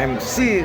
MC.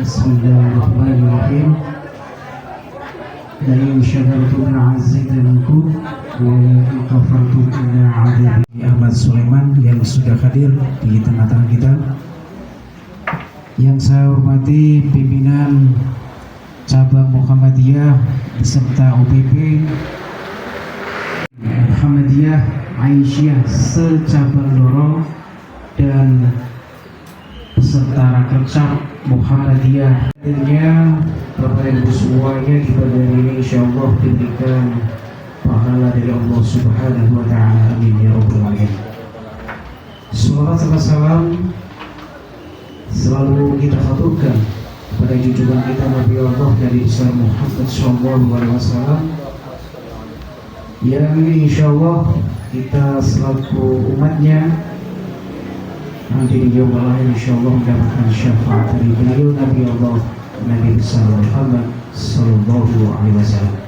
Bismillahirrahmanirrahim. La in syakartum la'azidannakum wa la in kafartum inna 'adzabi. Ahmad Sulaiman yang sudah hadir di tengah-tengah kita. Yang saya hormati pimpinan cabang Muhammadiyah beserta OPP Muhammadiyah Aisyah secabang Loro dan peserta Rakercap Muhammadiyah. Akhirnya Bapak Ibu semuanya di pada hari ini insyaallah diberikan pahala dari Allah Subhanahu wa taala. Amin ya rabbal alamin. Salawat serta salam selalu kita haturkan kepada junjungan kita Nabi Allah dari besar Muhammad sallallahu alaihi wasallam yang insyaallah kita selaku umatnya nanti di yaumul akhir insyaallah mendapatkan syafaat dari beliau Nabi Allah Nabi besar Muhammad sallallahu alaihi wasallam.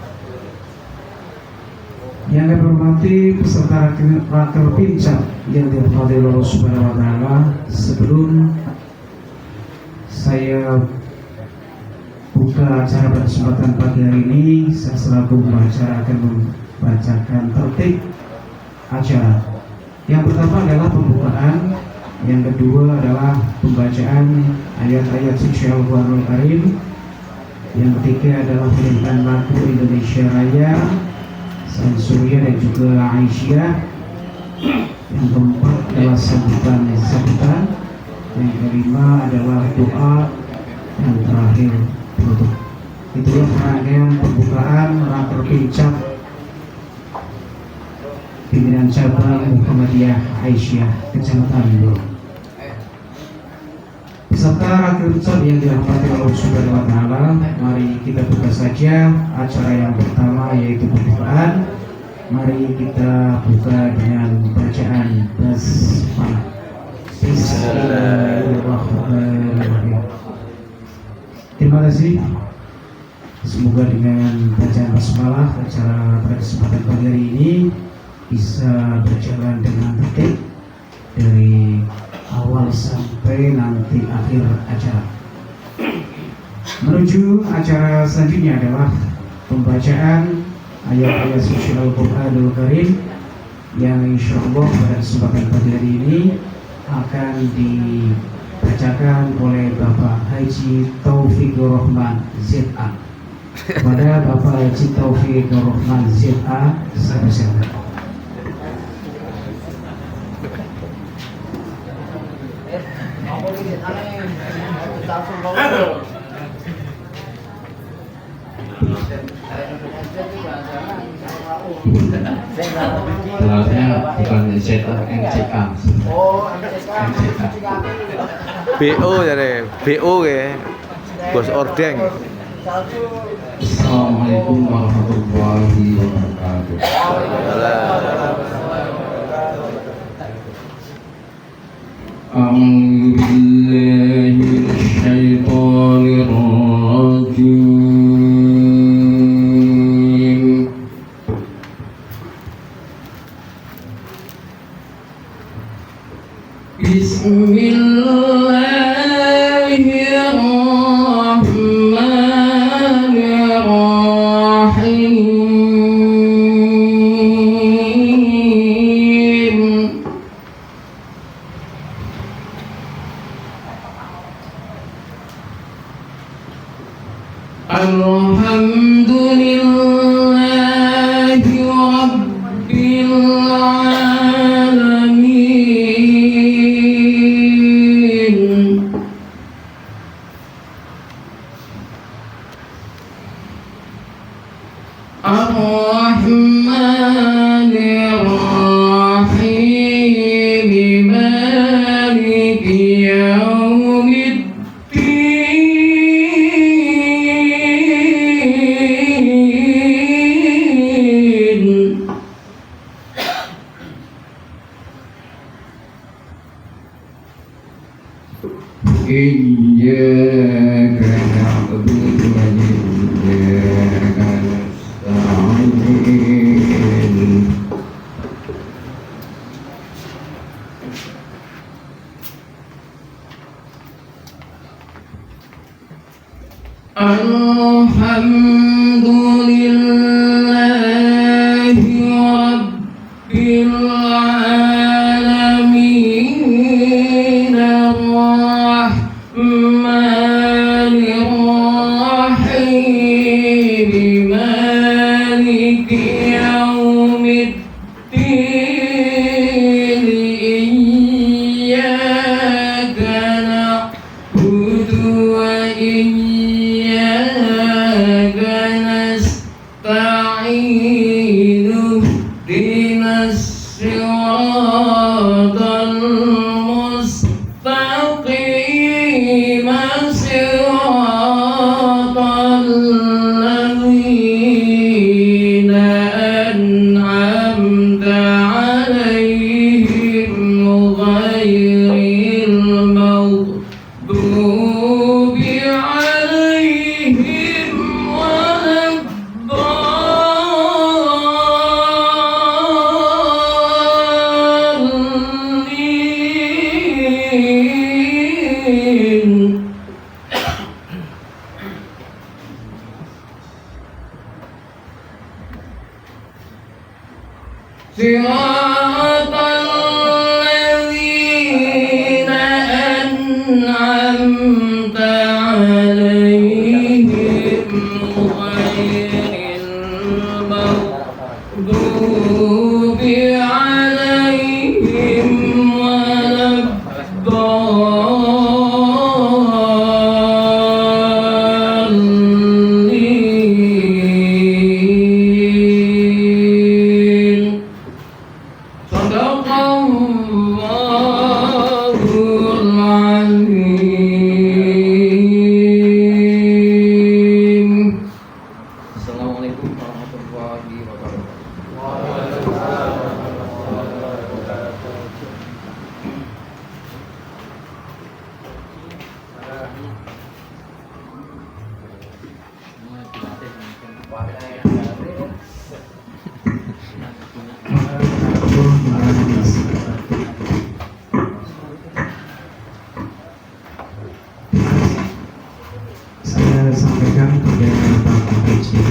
Yang kami hormati peserta raker pincak yang dirahmati Allah Subhanahu wa taala, sebelum saya buka acara pada kesempatan pagi hari ini, saya selaku pembicara akan membacakan tertib acara. Yang pertama adalah pembukaan, yang kedua adalah pembacaan ayat-ayat suci Al-Qur'anul Karim, yang ketiga adalah penyanyian lagu Indonesia Raya, Surya dan juga Aisyah, yang keempat adalah sambutan, yang kelima adalah doa, yang terakhir penutup. Itulah rangkaian pembukaan raker pincak pimpinan cabang Muhammadiyah Aisyah Kecamatan Loro. Peserta raker pincak yang dirahmati Allah Subhanahu wa taala, mari kita buka saja acara yang pertama, yaitu pembukaan. Mari kita buka dengan bacaan basmalah. Bismillahirrahmanirrahim. Terima kasih. Semoga dengan bacaan basmalah acara pada kesempatan pagi hari ini bisa berjalan dengan tertib dari awal sampai nanti akhir acara. Menuju acara selanjutnya adalah pembacaan ayat-ayat suci Al-Qur'anul Karim yang insyaallah pada kesempatan pagi hari ini akan dibacakan oleh Bapak Haji Taufikur Rahman ZA. Kepada Bapak Haji Taufikur Rahman ZA, saya persilakan. Gelarnya bukan ZA, NCK. BO jadi BO ya, Bos Ordeng. Assalamualaikum warahmatullahi wabarakatuh. A'udzu billahi minasyaitonir rajim. Alhamdulillahi Rabbil Alamin. Ar-Rahmanir Rahim, Maliki Yaumiddin. Iyyaka na'budu wa iyyaka nasta'in. Alhamdulillahi Rabbil Alamin. Ar-Rahmanir Rahim, Maliki Yaumiddin. Iyyaka na'budu wa iyyaka nasta'in. Ihdinas siratal mustaqim, siratal ladzina an'amta 'alaihim ghairil maghdubi 'alaihim waladdallin. Siratal ladzina an'amta 'alaihim ghairil maghdubi 'alaihim waladdallin. Sadaqallahul Azim. Assalamualaikum warahmatullahi wabarakatuh. Saya sampaikan kepada Bapak Haji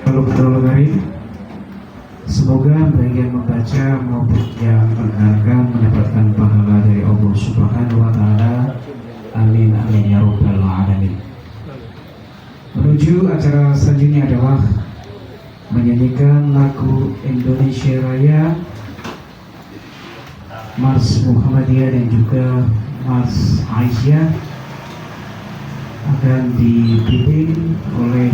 yang telah semoga baik yang membaca maupun yang mendengarkan mendapatkan pahala dari Allah Subhanahu wa Ta'ala. Amin amin ya rabbal alamin. Menuju acara selanjutnya adalah menyanyikan lagu Indonesia Raya, Mars Muhammadiyah dan juga Mars Aisyah, akan dipimpin oleh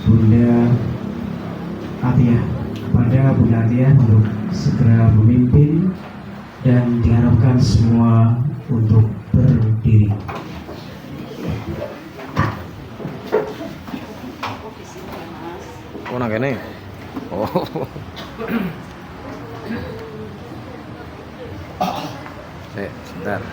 Bunda Atiyah. Kepada Bunda Atiyah untuk segera memimpin dan diharapkan semua untuk berdiri. Oh, nang kene. Oh. Sebentar.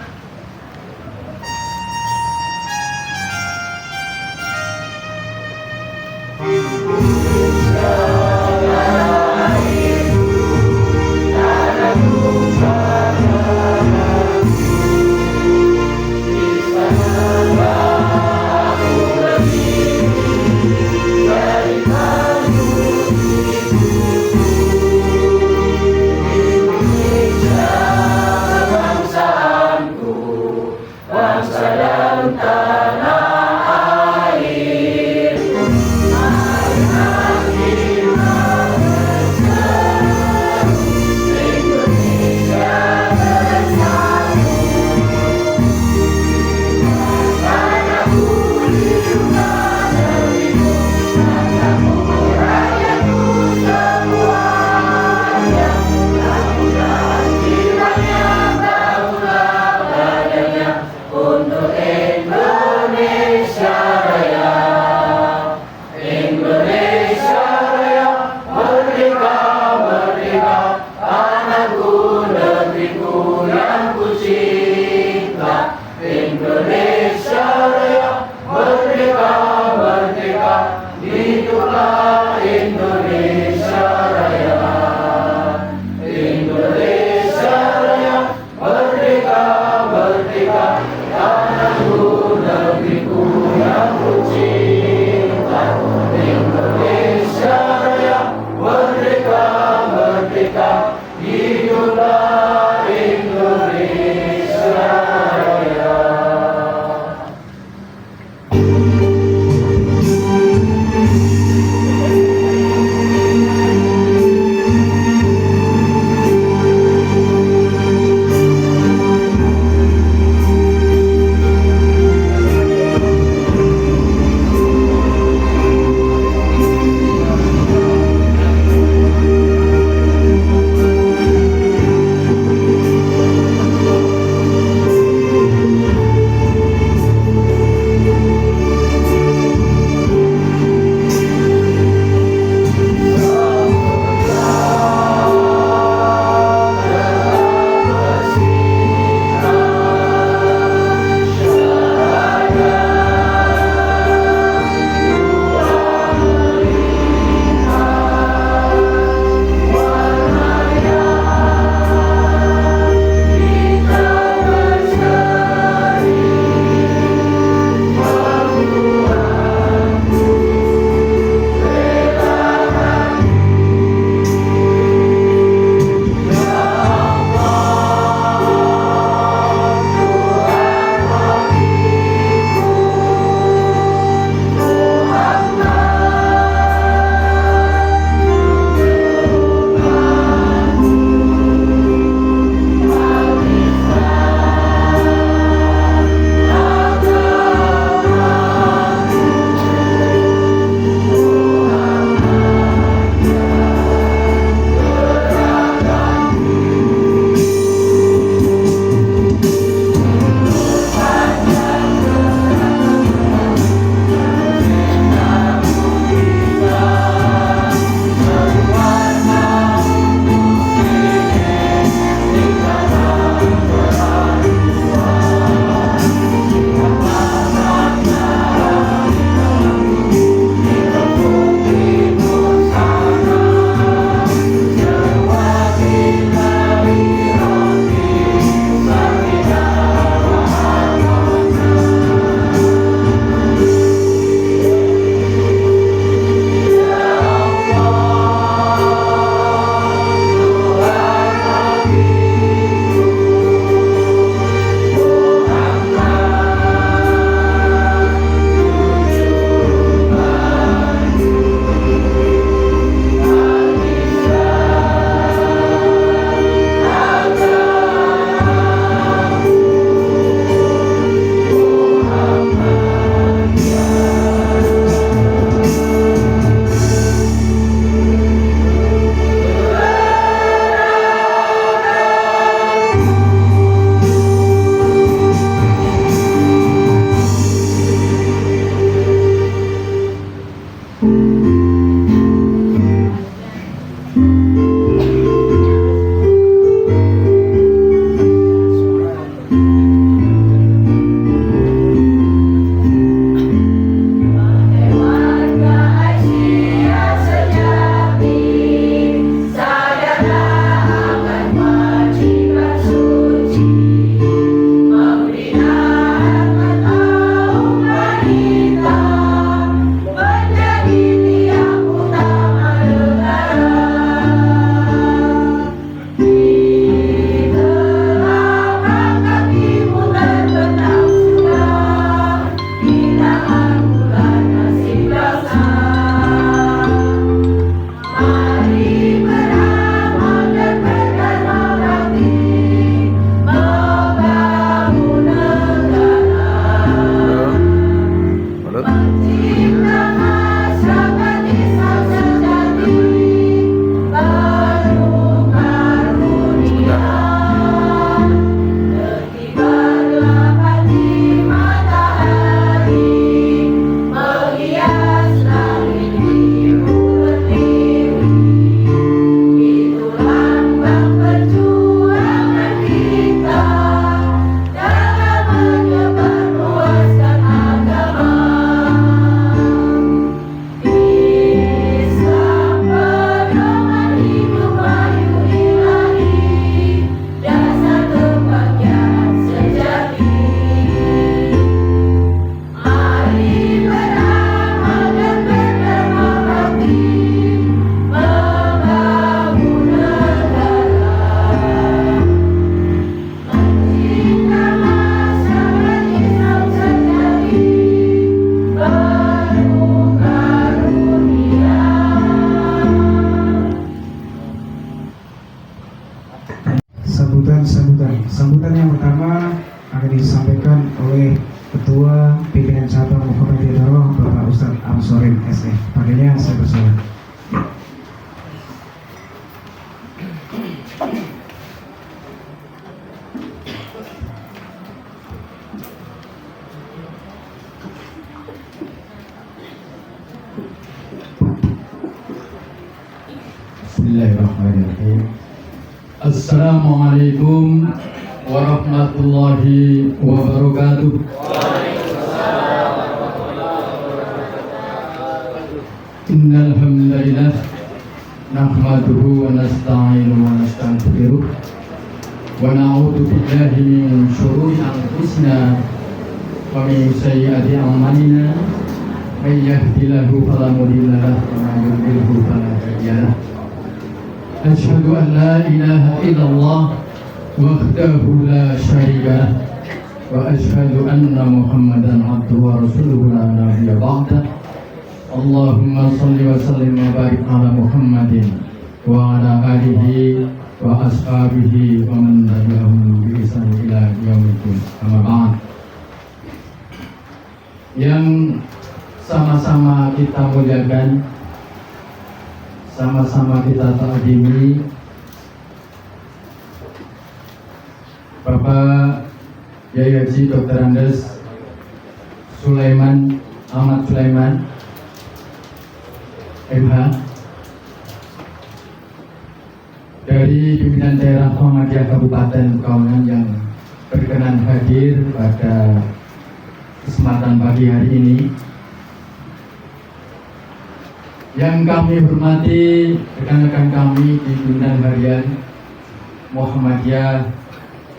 sambutan. Sambutan yang pertama akan disampaikan oleh Ketua Pimpinan Cabang Muhammadiyah Daroh Bapak Ustadz Amsorin SE. Pakainya saya persilakan. Bismillahirrahmanirrahim. Assalamualaikum warahmatullahi wabarakatuh. Innal hamdalillah nahmaduhu wa nasta'inuhu wa nastaghfiruh wa na'udzu billahi min shururi anfusina wa min sayyiati a'malina. May yahdihillahu fala mudilla lahu wa may yudlilhu fala hadiya lahu. Asyhadu an la ilaha illallah wahdahu la syarika lah wa asyhadu anna Muhammadan abduhu wa rasuluhu la nabiyya ba'dah. Allahumma shalli wa sallim wa barik ala Muhammadin wa ala alihi wa ashabihi wa man tabi'ahum bi ihsan ila yaumil amma ba'd. Yang sama-sama kita muliakan, sama-sama kita ta'zimi Bapak Yai Haji Dr. Andes Sulaiman Ahmad Sulaiman MH dari pimpinan daerah Muhammadiyah Kabupaten Pekalongan yang berkenan hadir pada kesempatan pagi hari ini. Yang kami hormati rekan-rekan kami di pimpinan harian Muhammadiyah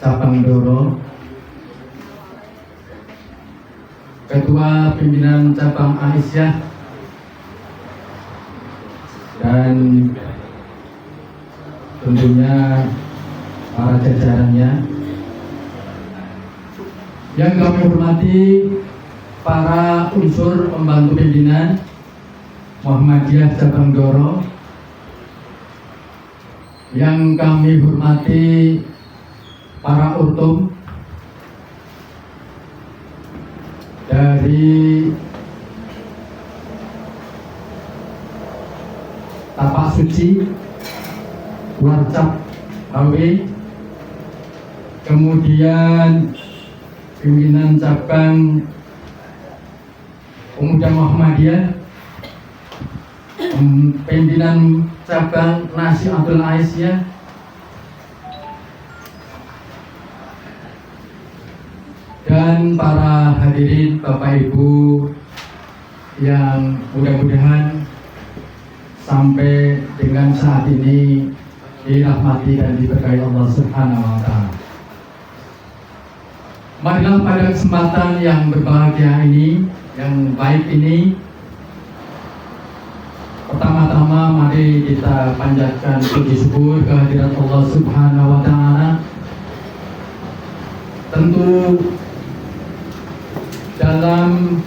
Cabang Doro, Ketua Pimpinan Cabang Aisyah, dan tentunya para jajarannya. Yang kami hormati para unsur pembantu pimpinan Muhammadiyah Cabang Doro, yang kami hormati para urtum dari Tapak Suci, Warcap HW, kemudian pimpinan cabang Pemuda Muhammadiyah, pimpinan cabang Nasyidul Aisyah, dan para hadirin Bapak Ibu yang mudah-mudahan sampai dengan saat ini dirahmati dan diberkahi Allah Subhanahu wa Ta'ala. Marilah pada kesempatan yang berbahagia ini, yang baik ini, pertama-tama mari kita panjatkan puji syukur kehadirat Allah Subhanahu wa Ta'ala. Tentu dalam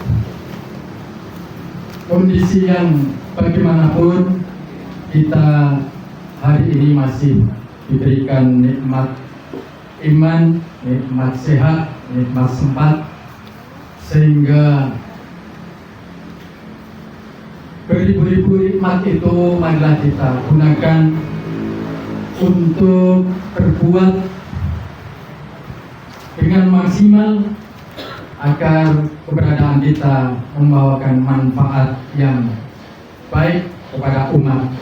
kondisi yang bagaimanapun kita hari ini masih diberikan nikmat iman, nikmat sehat, nikmat sempat, sehingga beribu-ribu nikmat itu marilah kita gunakan untuk berbuat dengan maksimal agar keberadaan kita membawakan manfaat yang baik kepada umat.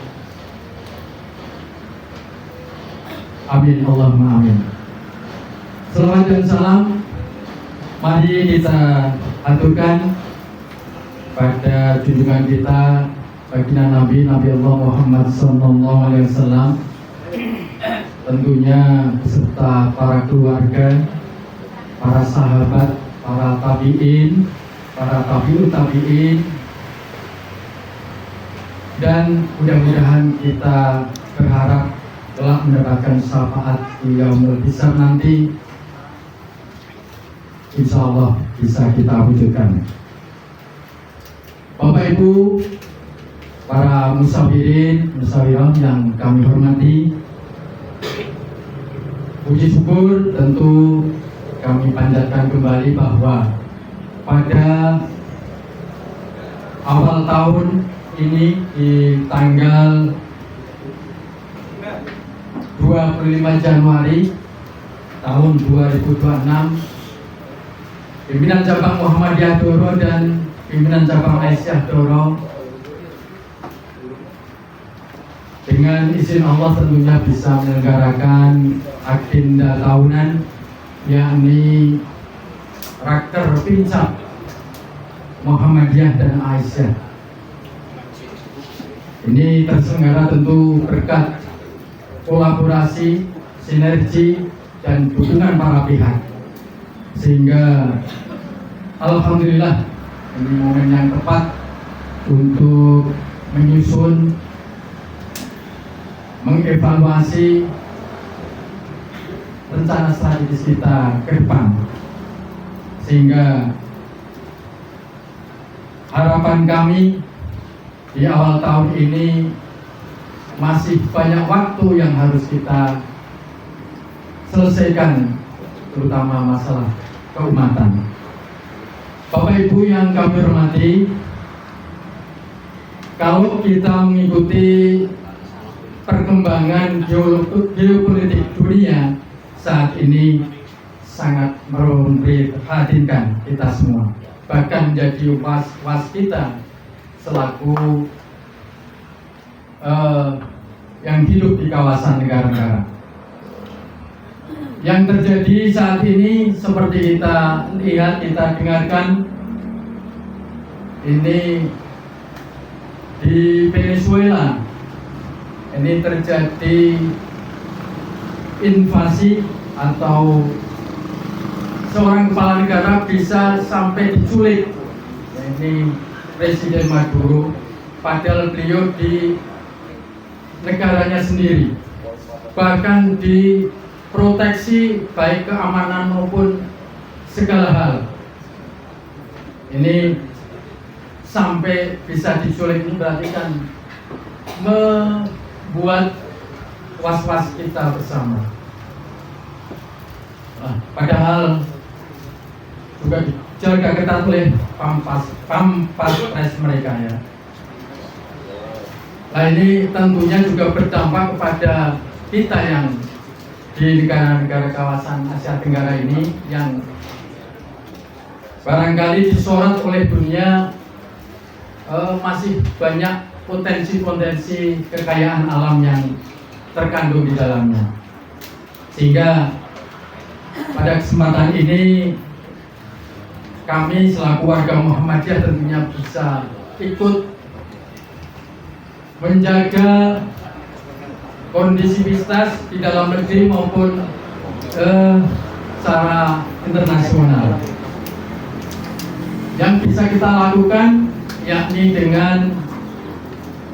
Amin Allahumma amin. Selawat dan salam mari kita aturkan pada junjungan kita baginda Nabi Allah Muhammad sallallahu alaihi wasallam, tentunya beserta para keluarga, para sahabat, para tabi'in, para tabi'ut tabi'in, dan mudah-mudahan kita berharap telah mendapatkan syafaat di yaumul hisab nanti, insya Allah bisa kita wujudkan. Bapak Ibu, para musawirin, musawirah yang kami hormati, puji syukur tentu kami panjatkan kembali bahwa pada awal tahun ini di tanggal 25 Januari tahun 2026, pimpinan cabang Muhammadiyah Doro dan pimpinan cabang Aisyah Doro dengan izin Allah tentunya bisa menyelenggarakan agenda tahunan, yakni Raker Pincap Muhammadiyah dan Aisyah. Ini terselenggara tentu berkat kolaborasi, sinergi, dan dukungan para pihak, sehingga alhamdulillah ini momen yang tepat untuk menyusun, mengevaluasi rencana strategis kita ke depan, sehingga harapan kami di awal tahun ini masih banyak waktu yang harus kita selesaikan, terutama masalah keumatan. Bapak Ibu yang kami hormati, kalau kita mengikuti perkembangan geopolitik dunia saat ini sangat memprihatinkan kita semua, bahkan jadi was kita selaku yang hidup di kawasan negara-negara. Yang terjadi saat ini seperti kita lihat, kita dengarkan, ini di Venezuela ini terjadi invasi atau seorang kepala negara bisa sampai diculik. Ini Presiden Maduro, padahal beliau di negaranya sendiri, bahkan diproteksi baik keamanan maupun segala hal. Ini sampai bisa diculik, ini berarti kan membuat was-was kita bersama. Padahal juga dijaga ketat oleh pampas mereka ya. Nah, ini tentunya juga berdampak kepada kita yang di negara-negara kawasan Asia Tenggara ini, yang barangkali disorot oleh dunia. Masih banyak potensi-potensi kekayaan alam yang terkandung di dalamnya, sehingga pada kesempatan ini kami selaku warga Muhammadiyah tentunya bisa ikut menjaga kondisivitas di dalam negeri maupun secara internasional. Yang bisa kita lakukan yakni dengan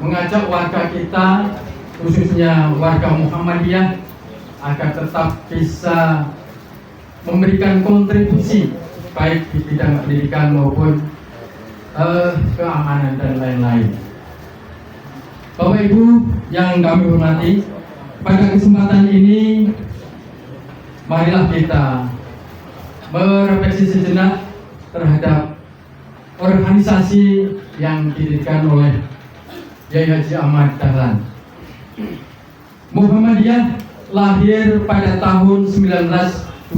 mengajak warga kita, khususnya warga Muhammadiyah, agar tetap bisa memberikan kontribusi baik di bidang pendidikan maupun keamanan dan lain-lain. Bapak Ibu yang kami hormati, pada kesempatan ini marilah kita merefleksi sejenak terhadap organisasi yang didirikan oleh Yai Haji Ahmad Dahlan. Muhammadiyah lahir pada tahun 1912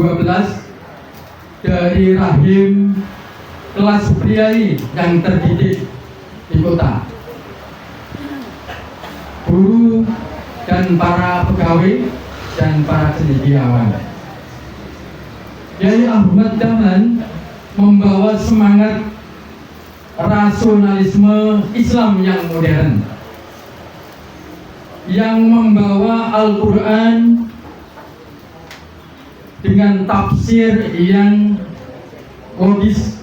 dari rahim kelas priai yang terdidik di kota. Guru dan para pegawai dan para cendekiawan. Yai Ahmad Dahlan membawa semangat rasionalisme Islam yang modern, yang membawa Al-Quran dengan tafsir yang logis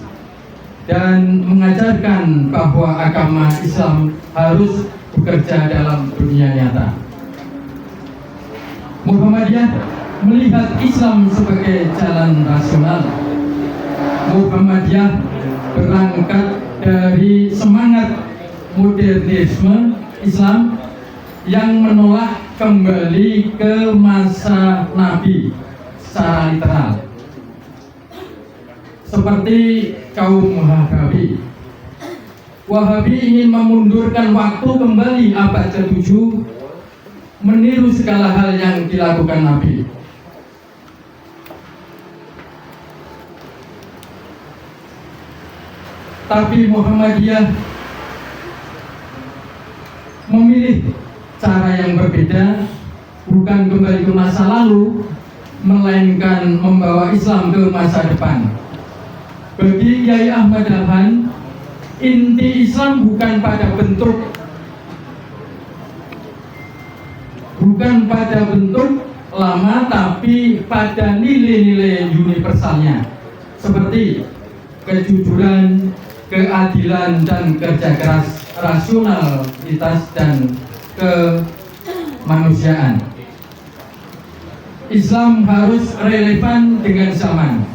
dan mengajarkan bahwa agama Islam harus bekerja dalam dunia nyata. Muhammadiyah melihat Islam sebagai jalan rasional. Muhammadiyah berangkat dari semangat modernisme Islam yang menolak kembali ke masa Nabi secara literal, seperti kaum Wahabi. Wahabi ingin memundurkan waktu kembali abad ke-7, meniru segala hal yang dilakukan Nabi. Tapi Muhammadiyah memilih cara yang berbeda, bukan kembali ke masa lalu, melainkan membawa Islam ke masa depan. Bagi Kiai Ahmad Dahlan, inti Islam bukan pada bentuk lama, tapi pada nilai-nilai universalnya, seperti kejujuran, keadilan dan kerja keras, rasionalitas dan kemanusiaan. Islam harus relevan dengan zaman,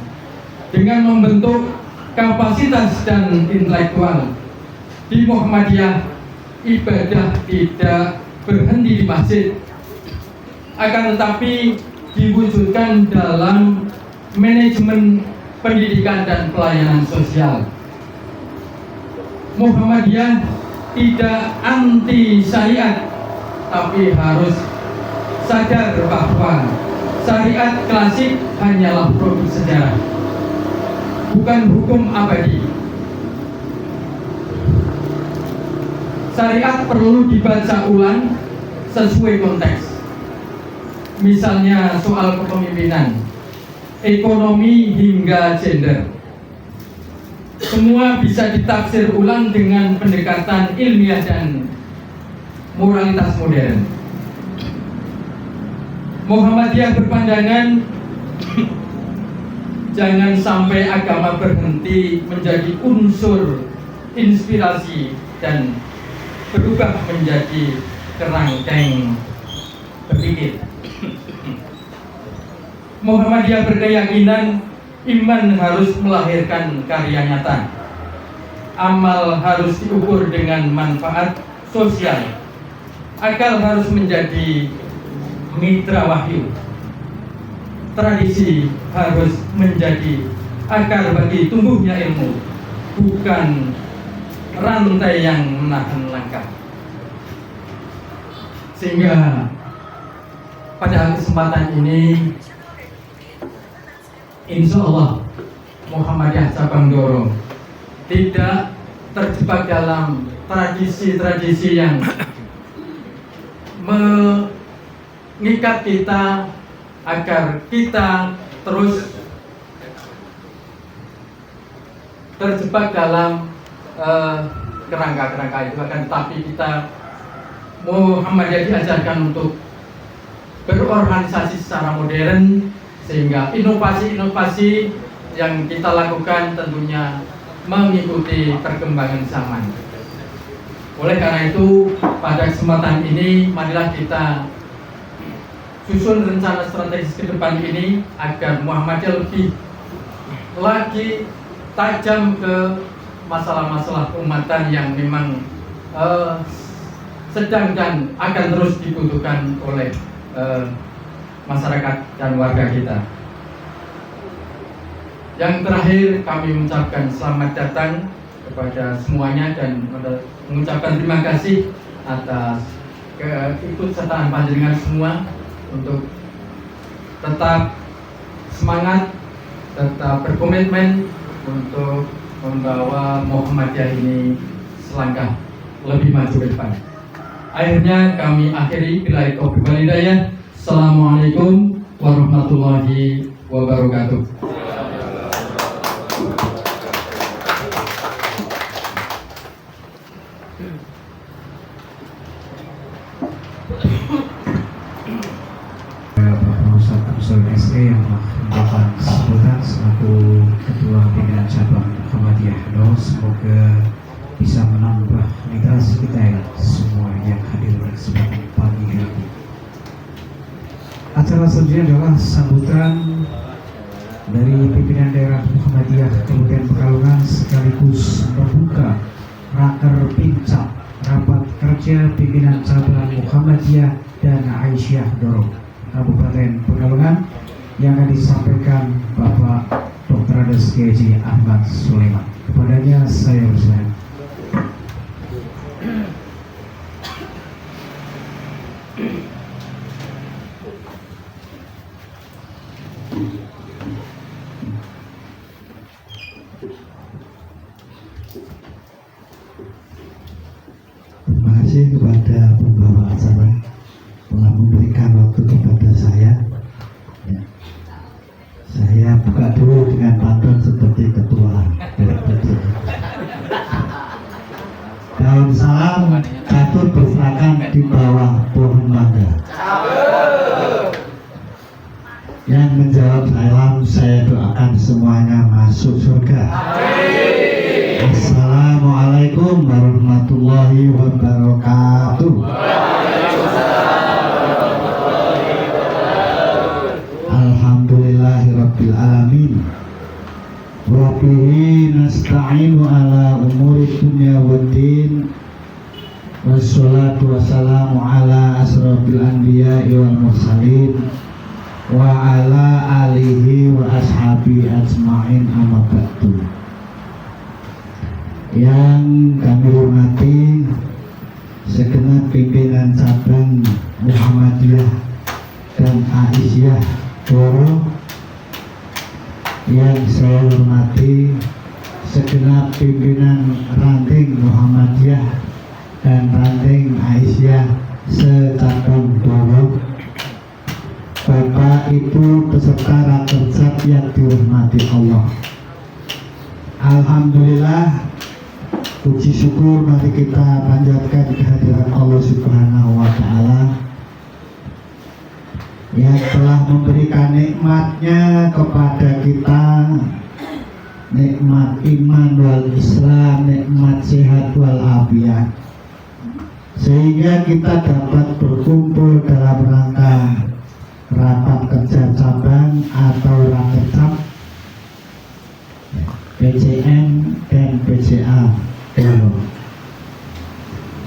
dengan membentuk kapasitas dan intelektual. Di Muhammadiyah, ibadah tidak berhenti di masjid, akan tetapi diwujudkan dalam manajemen pendidikan dan pelayanan sosial. Muhammadiyah tidak anti syariat, tapi harus sadar bahwa syariat klasik hanyalah produk sejarah, bukan hukum abadi. Syariat perlu dibaca ulang sesuai konteks. Misalnya soal kepemimpinan, ekonomi hingga gender. Semua bisa ditafsir ulang dengan pendekatan ilmiah dan moralitas modern. Muhammadiyah berpandangan jangan sampai agama berhenti menjadi unsur inspirasi dan berubah menjadi kerangkeng berpikir. Muhammadiyah berkeyakinan iman harus melahirkan karya nyata. Amal harus diukur dengan manfaat sosial. Akal harus menjadi mitra wahyu. Tradisi harus menjadi akar bagi tumbuhnya ilmu, bukan rantai yang menahan langkah. Sehingga pada kesempatan ini, insya Allah Muhammadiyah Cabang Doro tidak terjebak dalam tradisi-tradisi yang mengikat kita agar kita terus terjebak dalam kerangka-kerangka itu, akan tetapi kita Muhammadiyah diajarkan untuk berorganisasi secara modern, sehingga inovasi-inovasi yang kita lakukan tentunya mengikuti perkembangan zaman. Oleh karena itu, pada kesempatan ini marilah kita susun rencana strategis ke depan ini agar Muhammadiyah lebih lagi tajam ke masalah-masalah keumatan yang memang sedang dan akan terus dibutuhkan oleh masyarakat dan warga kita. Yang terakhir, kami mengucapkan selamat datang kepada semuanya dan mengucapkan terima kasih atas keikutsertaan panjenengan semua untuk tetap semangat, tetap berkomitmen untuk membawa Muhammadiyah ini selangkah lebih maju ke depan. Akhirnya kami akhiri bila taufiq wal hidayah. Assalamualaikum warahmatullahi wabarakatuh. Bapak Ustadz Absul SE yang merupakan sebutan selaku Ketua Pimpinan Cabang Muhammadiyah Doro, semoga bisa menambah literasi kita ya semua yang hadir pada kesempatan pagi hari ini. Acara selanjutnya adalah sambutan dari pimpinan daerah Muhammadiyah Kabupaten Pekalongan sekaligus membuka raker pincap rapat kerja pimpinan cabang Muhammadiyah dan Aisyah Doro, Kabupaten Pekalongan, yang akan disampaikan Bapak Dr. Andes Kiai Ahmad Sulaiman. Kepadanya saya berserah. Terima kasih kepada pembawa acara telah memberikan waktu kepada saya. Ya. Saya buka dulu dengan pantun seperti ketua. Daun salam jatuh berserakan di bawah pohon mangga. Yang menjawab salam saya doakan semuanya masuk surga. Assalamualaikum warahmatullahi wabarakatuh. Alhamdulillahirabbil alamin. Wa bihi nasta'inu ala umuri dunya waddin. Wassalatu wassalamu ala asrofil anbiya'i wal mursalin wa ala alihi wa ashabi ajma'in amma ba'du. Yang kami hormati segenap pimpinan cabang Muhammadiyah dan Aisyah Doro, yang saya hormati segenap pimpinan ranting Muhammadiyah dan ranting Aisyah secabang Doro, Bapak Ibu peserta rakerjat yang dihormati Allah. Alhamdulillah, puji syukur mari kita panjatkan kehadiran Allah Subhanahu wa Ta'ala yang telah memberikan nikmatnya kepada kita, nikmat iman wal Islam, nikmat sehat wal afiat, sehingga kita dapat berkumpul dalam rangka rapat kerja cabang atau rakerjat PCM dan PCA.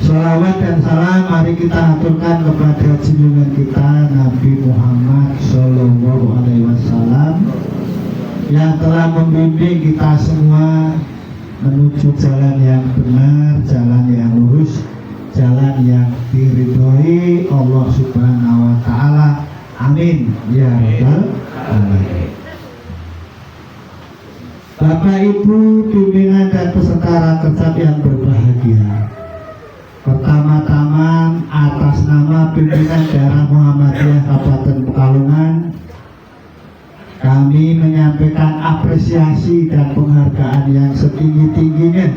Salawat dan salam mari kita aturkan kepada junjungan kita Nabi Muhammad Sallallahu Alaihi Wasallam yang telah membimbing kita semua menuju jalan yang benar, jalan yang lurus, jalan yang diridhoi Allah Subhanahu Wa Taala. Amin ya rabbal alamin. Bapak Ibu pimpinan dan peserta rakerjat yang berbahagia, pertama-tama atas nama pimpinan daerah Muhammadiyah Kabupaten Pekalongan, kami menyampaikan apresiasi dan penghargaan yang setinggi-tingginya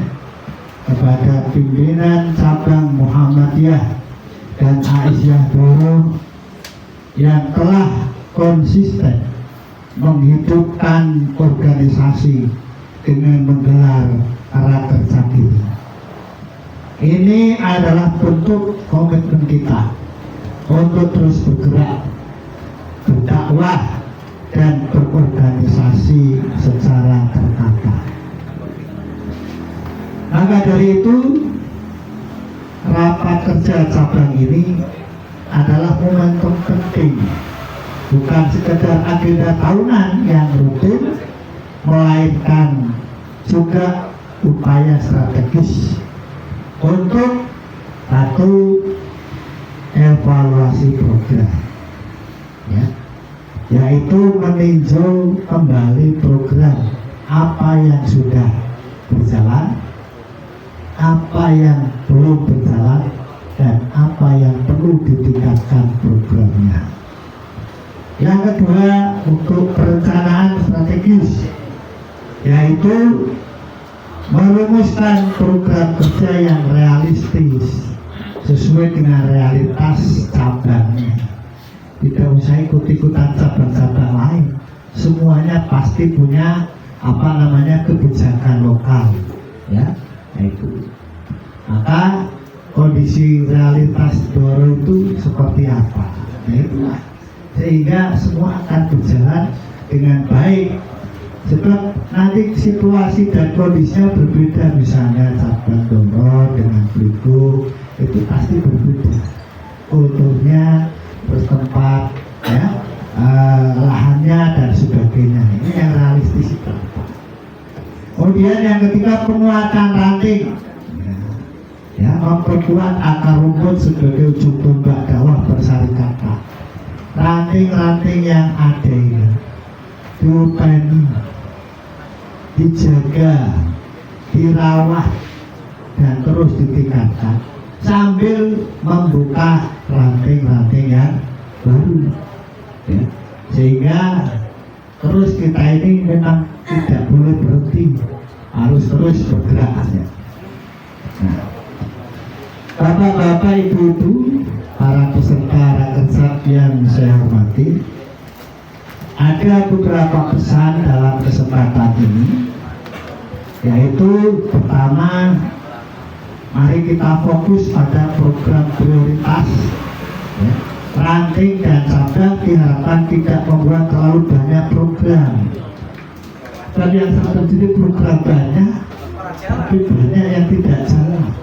kepada pimpinan cabang Muhammadiyah dan Aisyah Doro yang telah konsisten menghidupkan organisasi dengan menggelar rakerjat ini. Ini adalah bentuk komitmen kita untuk terus bergerak, berdakwah dan berorganisasi secara tertata. Maka dari itu, rapat kerja cabang ini adalah momentum penting, bukan sekedar agenda tahunan yang rutin, melainkan juga upaya strategis untuk satu, evaluasi program, ya, yaitu meninjau kembali program apa yang sudah berjalan, apa yang belum berjalan, dan apa yang perlu ditingkatkan programnya. Yang kedua, untuk perencanaan strategis, yaitu merumuskan program kerja yang realistis sesuai dengan realitas cabangnya. Tidak usah ikut-ikutan cabang-cabang lain, semuanya pasti punya kebijakan lokal, ya, itu. Maka kondisi realitas Doro itu seperti apa, nah itulah, sehingga semua akan berjalan dengan baik. Sebab nanti situasi dan kondisinya berbeda, misalnya cabang Doro dengan Bligo itu pasti berbeda. kulturnya, terus tempat ya, lahannya dan sebagainya. Ini yang realistis itu. Kemudian yang ketiga, penguatan ranting, ya, memperkuat akar rumput sebagai ujung tombak dakwah bersyarikat. Ranting-ranting yang ada ini diupeni, dijaga, dirawat, dan terus ditingkatkan sambil membuka ranting-ranting yang baru, ya. Sehingga terus kita ini memang tidak boleh berhenti, harus terus bergerak, ya. Nah, Bapak-bapak, ibu-ibu, para peserta rakersak yang saya hormati, ada beberapa pesan dalam kesempatan ini, yaitu pertama, mari kita fokus pada program prioritas, ya. Ranting dan cabang diharapkan tidak membuat terlalu banyak program. Dan yang terjadi program banyak, tapi banyak yang tidak jalan.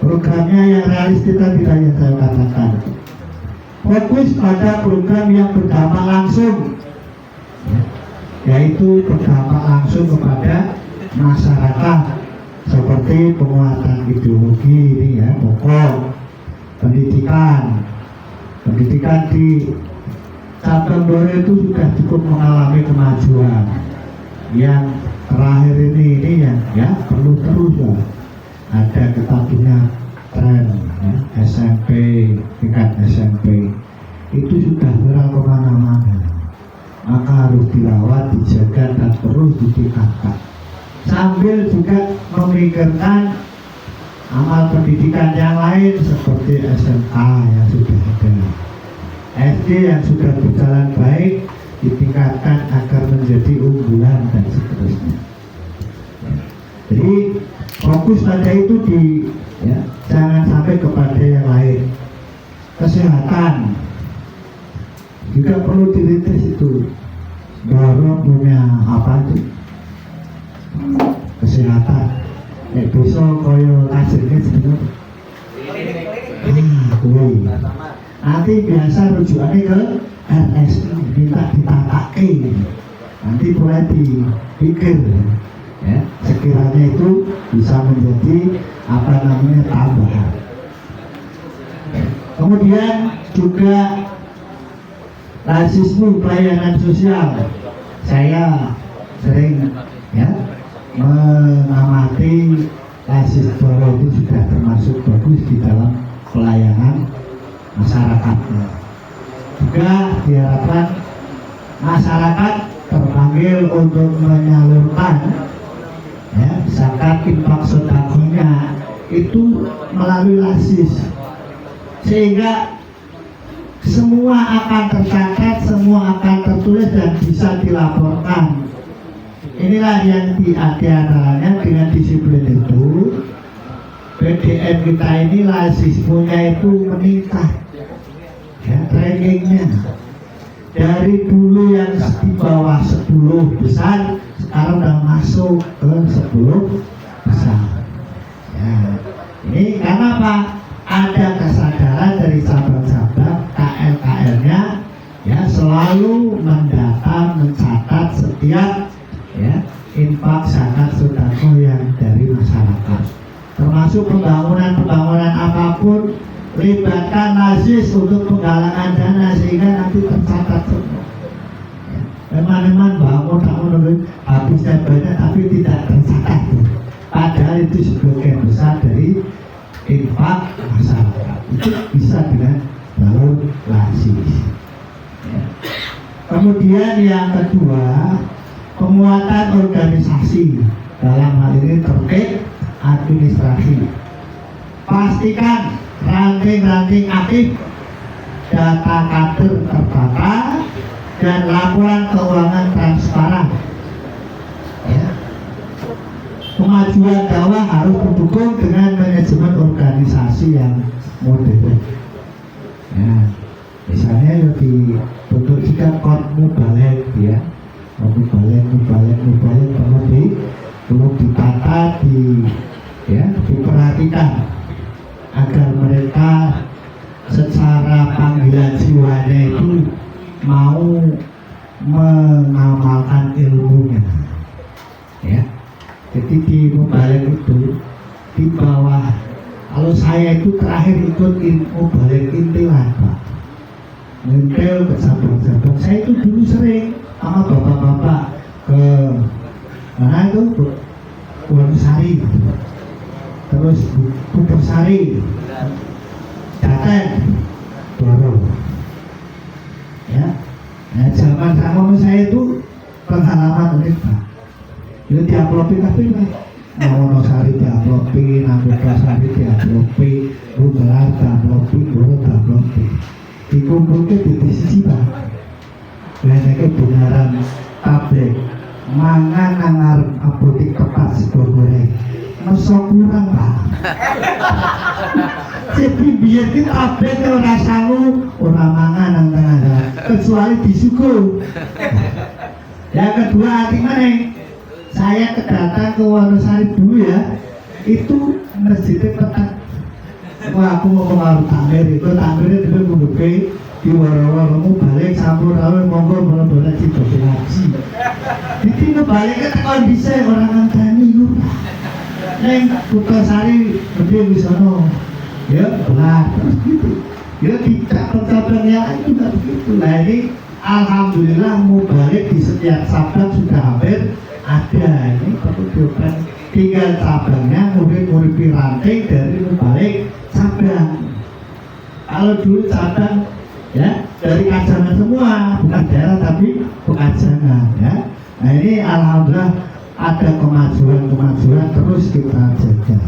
Programnya yang realistis tadi yang saya katakan. Fokus pada program yang berdampak langsung, yaitu berdampak langsung kepada masyarakat, seperti penguatan ideologi ini ya, pokok, pendidikan di cabang Blora itu sudah cukup mengalami kemajuan. Yang terakhir ini yang ya perlu terus ya. Ada kita punya tren ya, SMP, tingkat SMP itu sudah viral kemana-mana, maka harus dirawat, dijaga, dan terus ditingkatkan sambil juga memikirkan amal pendidikan yang lain seperti SMA yang sudah ada, SD yang sudah berjalan baik ditingkatkan agar menjadi unggulan dan seterusnya. Jadi fokus pada itu ya, jangan sampai kepada yang lain. Kesehatan juga perlu dirintis itu. Baru punya apa itu? Kesehatan. Besok koyo hasilnya sebenarnya. Nanti biasa rujukannya ke RSI, minta ditatake. Nanti mulai dipikir. Ya, sekiranya itu bisa menjadi apa namanya tambahan. Kemudian juga rasisme pelayanan sosial. Saya sering ya mengamati rasisme itu sudah termasuk bagus di dalam pelayanan masyarakatnya. Juga diharapkan masyarakat terpanggil untuk menyalurkan ya, zakat infak sedekahnya itu melalui lasis, sehingga semua akan tercatat, semua akan tertulis dan bisa dilaporkan. Inilah yang diantaranya dengan disiplin itu PDN kita ini lasismunya itu meningkat ya, rankingnya dari dulu yang di bawah 10 besar sekarang udah masuk ke 10 besar ya. Ini karena apa? Ada kesadaran dari cabang-cabang KL-KL-nya ya, selalu mendata, mencatat setiap ya infak zakat sedekah yang dari masyarakat, termasuk pembangunan apapun, libatkan lasis untuk penggalangan dana sehingga nanti tercatat semua. Teman-teman bangun habisnya banyak tapi tidak tercatat, padahal itu sebagian besar dari infak masyarakat. Itu bisa dengan jalur lasis ya. Kemudian yang kedua, penguatan organisasi, dalam hal ini terkait administrasi. Pastikan ranting-ranting aktif, data kader terbata, dan laporan keuangan transparan ya. Kemajuan dakwah harus didukung dengan manajemen organisasi yang modern ya. Misalnya lebih bentuk jika mubalik ya, mubalik perlu ditata, diperhatikan agar mereka secara panggilan jiwanya itu mau mengamalkan ilmunya, ya. Jadi di Mubalik itu di bawah, kalau saya itu terakhir ikut Mubalik intilan Pak, ngintil ke Sabang. Saya itu dulu sering sama bapak-bapak ke mana itu Wonosari, terus Kupersari, Jaten, Doro, ya. Nah, zaman sama saya itu pengalaman unik Pak. Itu diaplopin tapi lah. Wonosari diaplopin, Kupersari diaplopin, Gumelar diaplopin, Doro diaplopin. Dikumpulkan di sisi Pak. Ini benaran tablet mangan nangar apotik tepat sego goreng mesok kurang Pak. Jadi biar kita tablet orang sanggup orang mangan nang tengah kecuali disuguh. Yang kedua hati mana? Saya kedatang ke Wonosari dulu ya, itu masjidnya petang. Wah, aku mau pengaruh tamir itu, tamirnya dia membuka di waro-waro mau balik campur lalu monggo boleh cipta ngaji. Jadi ngebaliknya ke kondisi orang ngantani itu. Neng Kupersari gede di sana, ya belah terus gitu. Ya tidak percobaan yang lain juga begitu. Nah ini alhamdulillah mau balik di setiap Sabang sudah hampir ada. Ini percobaan tinggal cabangnya murid-murid ranting dari Mubalik Sabang. Kalau dulu cabang ya dari Kajangan semua, bukan daerah tapi Kajangan ya. Nah ini alhamdulillah ada kemajuan terus kita jaga.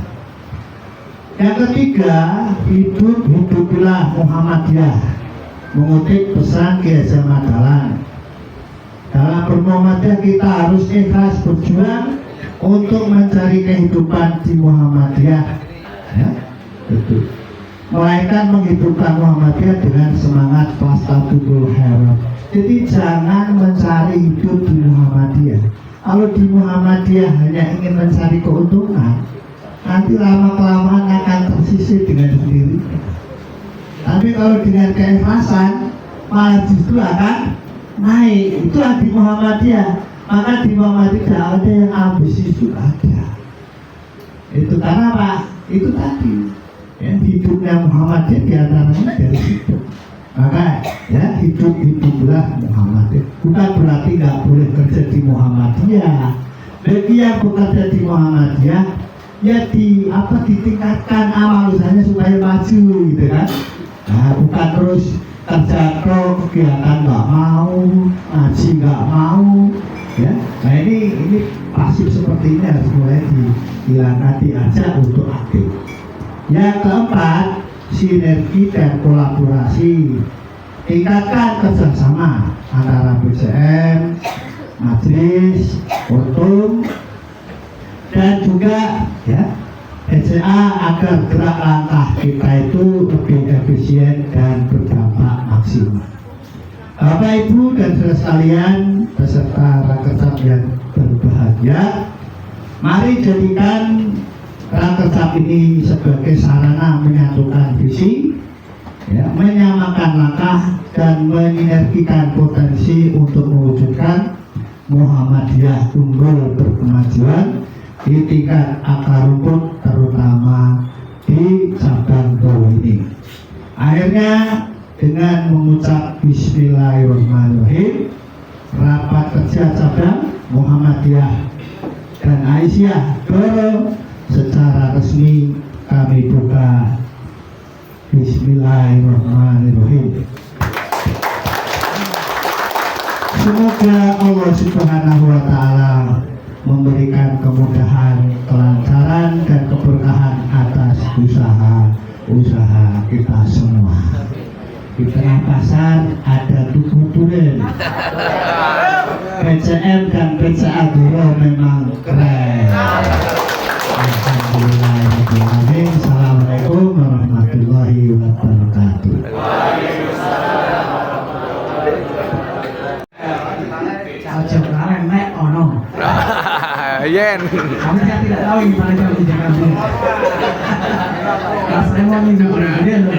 Yang ketiga, hidupilah Muhammadiyah, mengutip pesan Ki Hajar Madalan. Dalam bermuhammadiyah kita harus ikhlas berjuang untuk mencari kehidupan di Muhammadiyah, ya, itu. Melainkan menghidupkan Muhammadiyah dengan semangat fastabiqul khairat. Jadi jangan mencari hidup di Muhammadiyah. Kalau di Muhammadiyah hanya ingin mencari keuntungan, nanti lama-kelamaan akan tersisih dengan sendiri. Tapi kalau dengan keikhlasan, malah justru akan naik. Itu di Muhammadiyah. Maka di Muhammadiyah tidak ada yang ambisius, itu ada. Itu karena apa? Itu tadi ya, hidupnya Muhammadiyah diantaranya dari situ. Maka ya hiduplah Muhammadiyah. Bukan berarti nggak boleh kerja di Muhammadiyah. Bagi yang bekerja di Muhammadiyah ya ditingkatkan amal usahanya supaya maju gitu kan. Nah bukan terus kerja kegiatan nggak mau, ngaji nggak mau ya. Nah ini pasif seperti ini harus mulai dihilangkan, diajak untuk aktif. Yang keempat, sinergi dan kolaborasi. Tingkatkan kerjasama antara BCM, majelis, untung, dan juga ya BCA agar gerak langkah kita itu lebih efisien dan berdampak maksimal. Bapak Ibu dan saudara sekalian beserta rakyat yang berbahagia, mari jadikan Raketap ini sebagai sarana menyatukan visi, ya, menyamakan langkah dan mensinergikan potensi untuk mewujudkan Muhammadiyah unggul berkemajuan di tingkat akar rumput, terutama di cabang Jawa ini. Akhirnya dengan mengucap Bismillahirrahmanirrahim, rapat kerja cabang Muhammadiyah dan Aisyah Doro secara resmi kami buka. Bismillahirrahmanirrahim. Semoga Allah Subhanahu wa Ta'ala memberikan kemudahan, kelancaran, dan keberkahan atas usaha kita semua. Di tengah pasar ada tuku tulen. PCM dan PCA Doro memang keren. Alhamdulillahirrahmanirrahim. Assalamualaikum warahmatullahi wabarakatuh. Jangan naik ono. Yen. Kami kan tidak tahu gimana cara menjaga. Rasanya mau minum orang dia loh.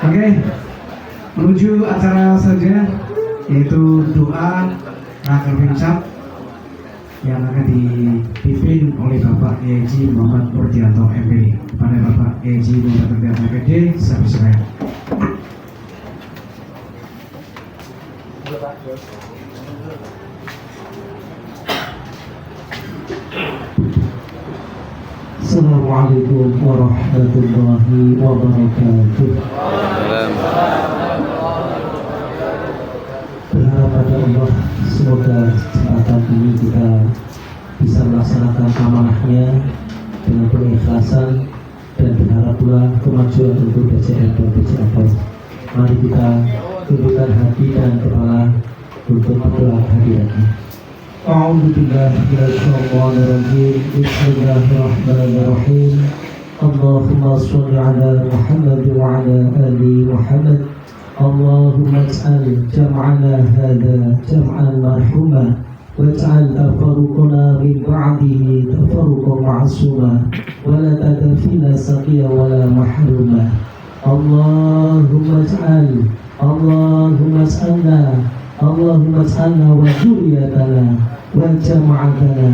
Oke, menuju acara saja, yaitu doa Raker Pincap yang akan dipimpin oleh Bapak Haji Muhammad Murdianto MPD. Kepada Bapak Haji Muhammad Murdianto MPD, saya persilakan. Assalamualaikum warahmatullahi wabarakatuh. Berharap pada Allah semoga kesempatan ini kita bisa melaksanakan amanahnya dengan penuh ikhlasan, dan berharap pula kemajuan untuk BCN dan BCN. Mari kita tundukkan hati dan kepala untuk berdoa hadiratnya. A'udzubillahi minasyaitonirrajim. Bismillahirrahmanirrahim. Allahumma shalli ala Muhammad wa ala ali Muhammad. Allahumma ij'al jam'ana hadha jam'an marhuma waj'al tafarruqana min ba'dihi tafarruqan ma'suma wa la tada fina saqiya wa la mahruma. Allahumma ij'alna Allahumma ij'alna wa dzurriyyatana wa jama'atana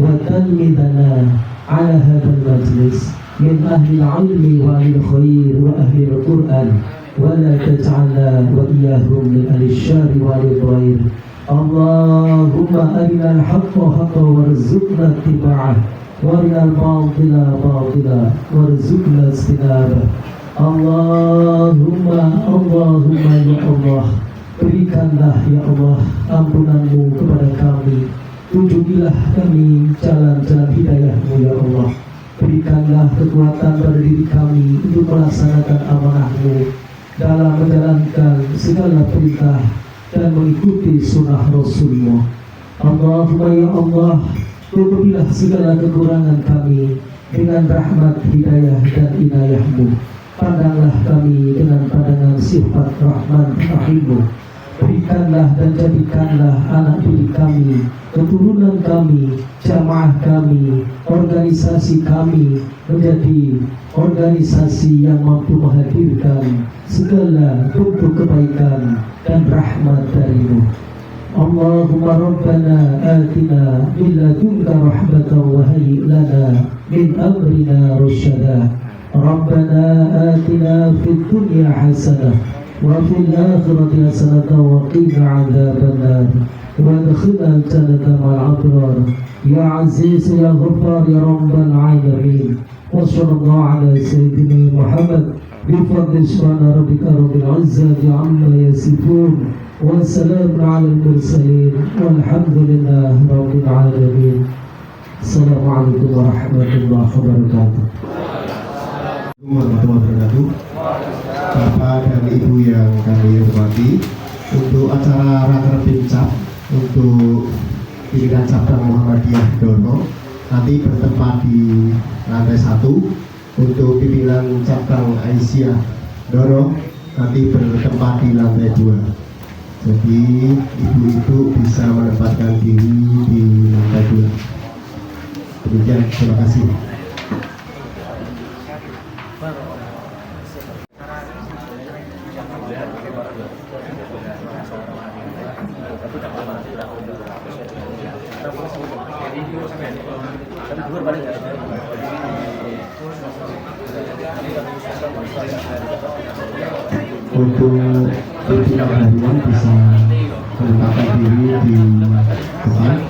wa talmidana ala hadzal majlis min ahli al-'ilmi wa ahli al-khair wa ahli al-Qur'an wa la taj'alna wa iyyahum min ahli asy-syarri wa ahli al-ghair. Allahumma arina al-haqqa haqqan warzuqna ittiba'ah wa arina al-batila batila warzuqna ijtinabah. Allahumma ya Allah, berikanlah ya Allah ampunanmu kepada kami, tunjukilah kami jalan-jalan hidayahmu ya Allah. Berikanlah kekuatan pada diri kami untuk melaksanakan amanahmu dalam menjalankan segala perintah dan mengikuti sunnah Rasulmu. Allahumma ya Allah, tutupilah segala kekurangan kami dengan rahmat, hidayah dan inayahmu. Pandanglah kami dengan pandangan sifat Rahman Rahimmu. Berikanlah dan jadikanlah anak didik kami, keturunan kami, jamaah kami, organisasi kami menjadi organisasi yang mampu menghadirkan segala bentuk kebaikan dan rahmat darimu. Allahumma rabbana atina min ladunka rahmatan wa hayyi lana min amrina rasyada. Rabbana atina fid dunya hasanah wa fil akhirati hasanah wa qina adzabannar wa adkhilna al-jannata ma'al abrar ya aziz ya ghaffar ya rabbal alamin. Wa sallallahu ala sayyidina Muhammad bi fadli subhana rabbika rabbil izzati amma yasifun wa salamun ala al-mursalin walhamdulillahi rabbil alamin. Assalamualaikum warahmatullahi wabarakatuh. Warahmatullahi wabarakatuh. Bapak dan Ibu yang kami hormati, untuk acara Raker Pincap untuk pimpinan cabang Muhammadiyah Doro nanti bertempat di lantai 1. Untuk pimpinan cabang Aisyah Doro nanti bertempat di lantai 2. Jadi ibu-ibu bisa menempatkan diri di lantai 2. Demikian, terima kasih. Untuk pimpinan harian bisa menempatkan diri di depan.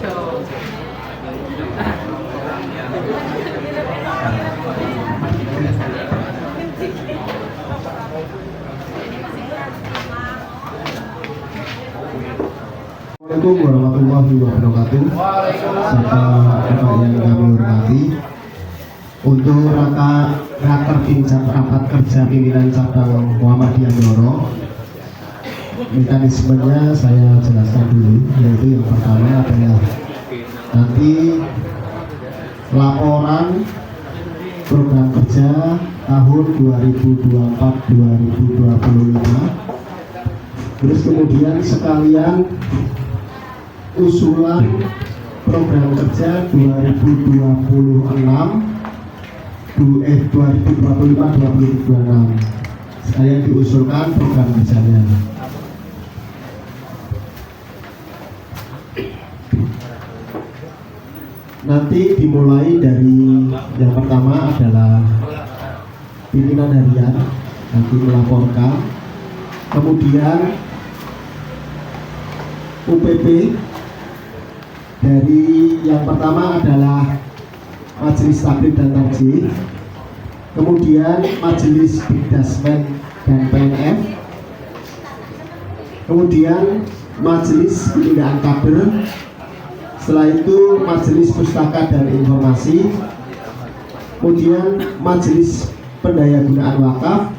Assalamualaikum warahmatullahi wabarakatuh. Serta Bapak yang kami hormati, untuk Raker Pincap rapat kerja pimpinan cabang Muhammadiyah Doro, mekanismenya saya jelaskan dulu, yaitu yang pertama adalah nanti laporan program kerja tahun 2024-2025. Terus kemudian sekalian usulan program kerja 2025-2026. sekalian diusulkan program kerjanya. Nanti dimulai dari yang pertama adalah pimpinan harian nanti melaporkan, kemudian UPP dari yang pertama adalah Majelis Taklim dan Tarjih, kemudian Majelis Bidasmen dan PNF, kemudian Majelis Pembinaan Kader, setelah itu Majelis Pustaka dan Informasi, kemudian Majelis Pendayagunaan Wakaf,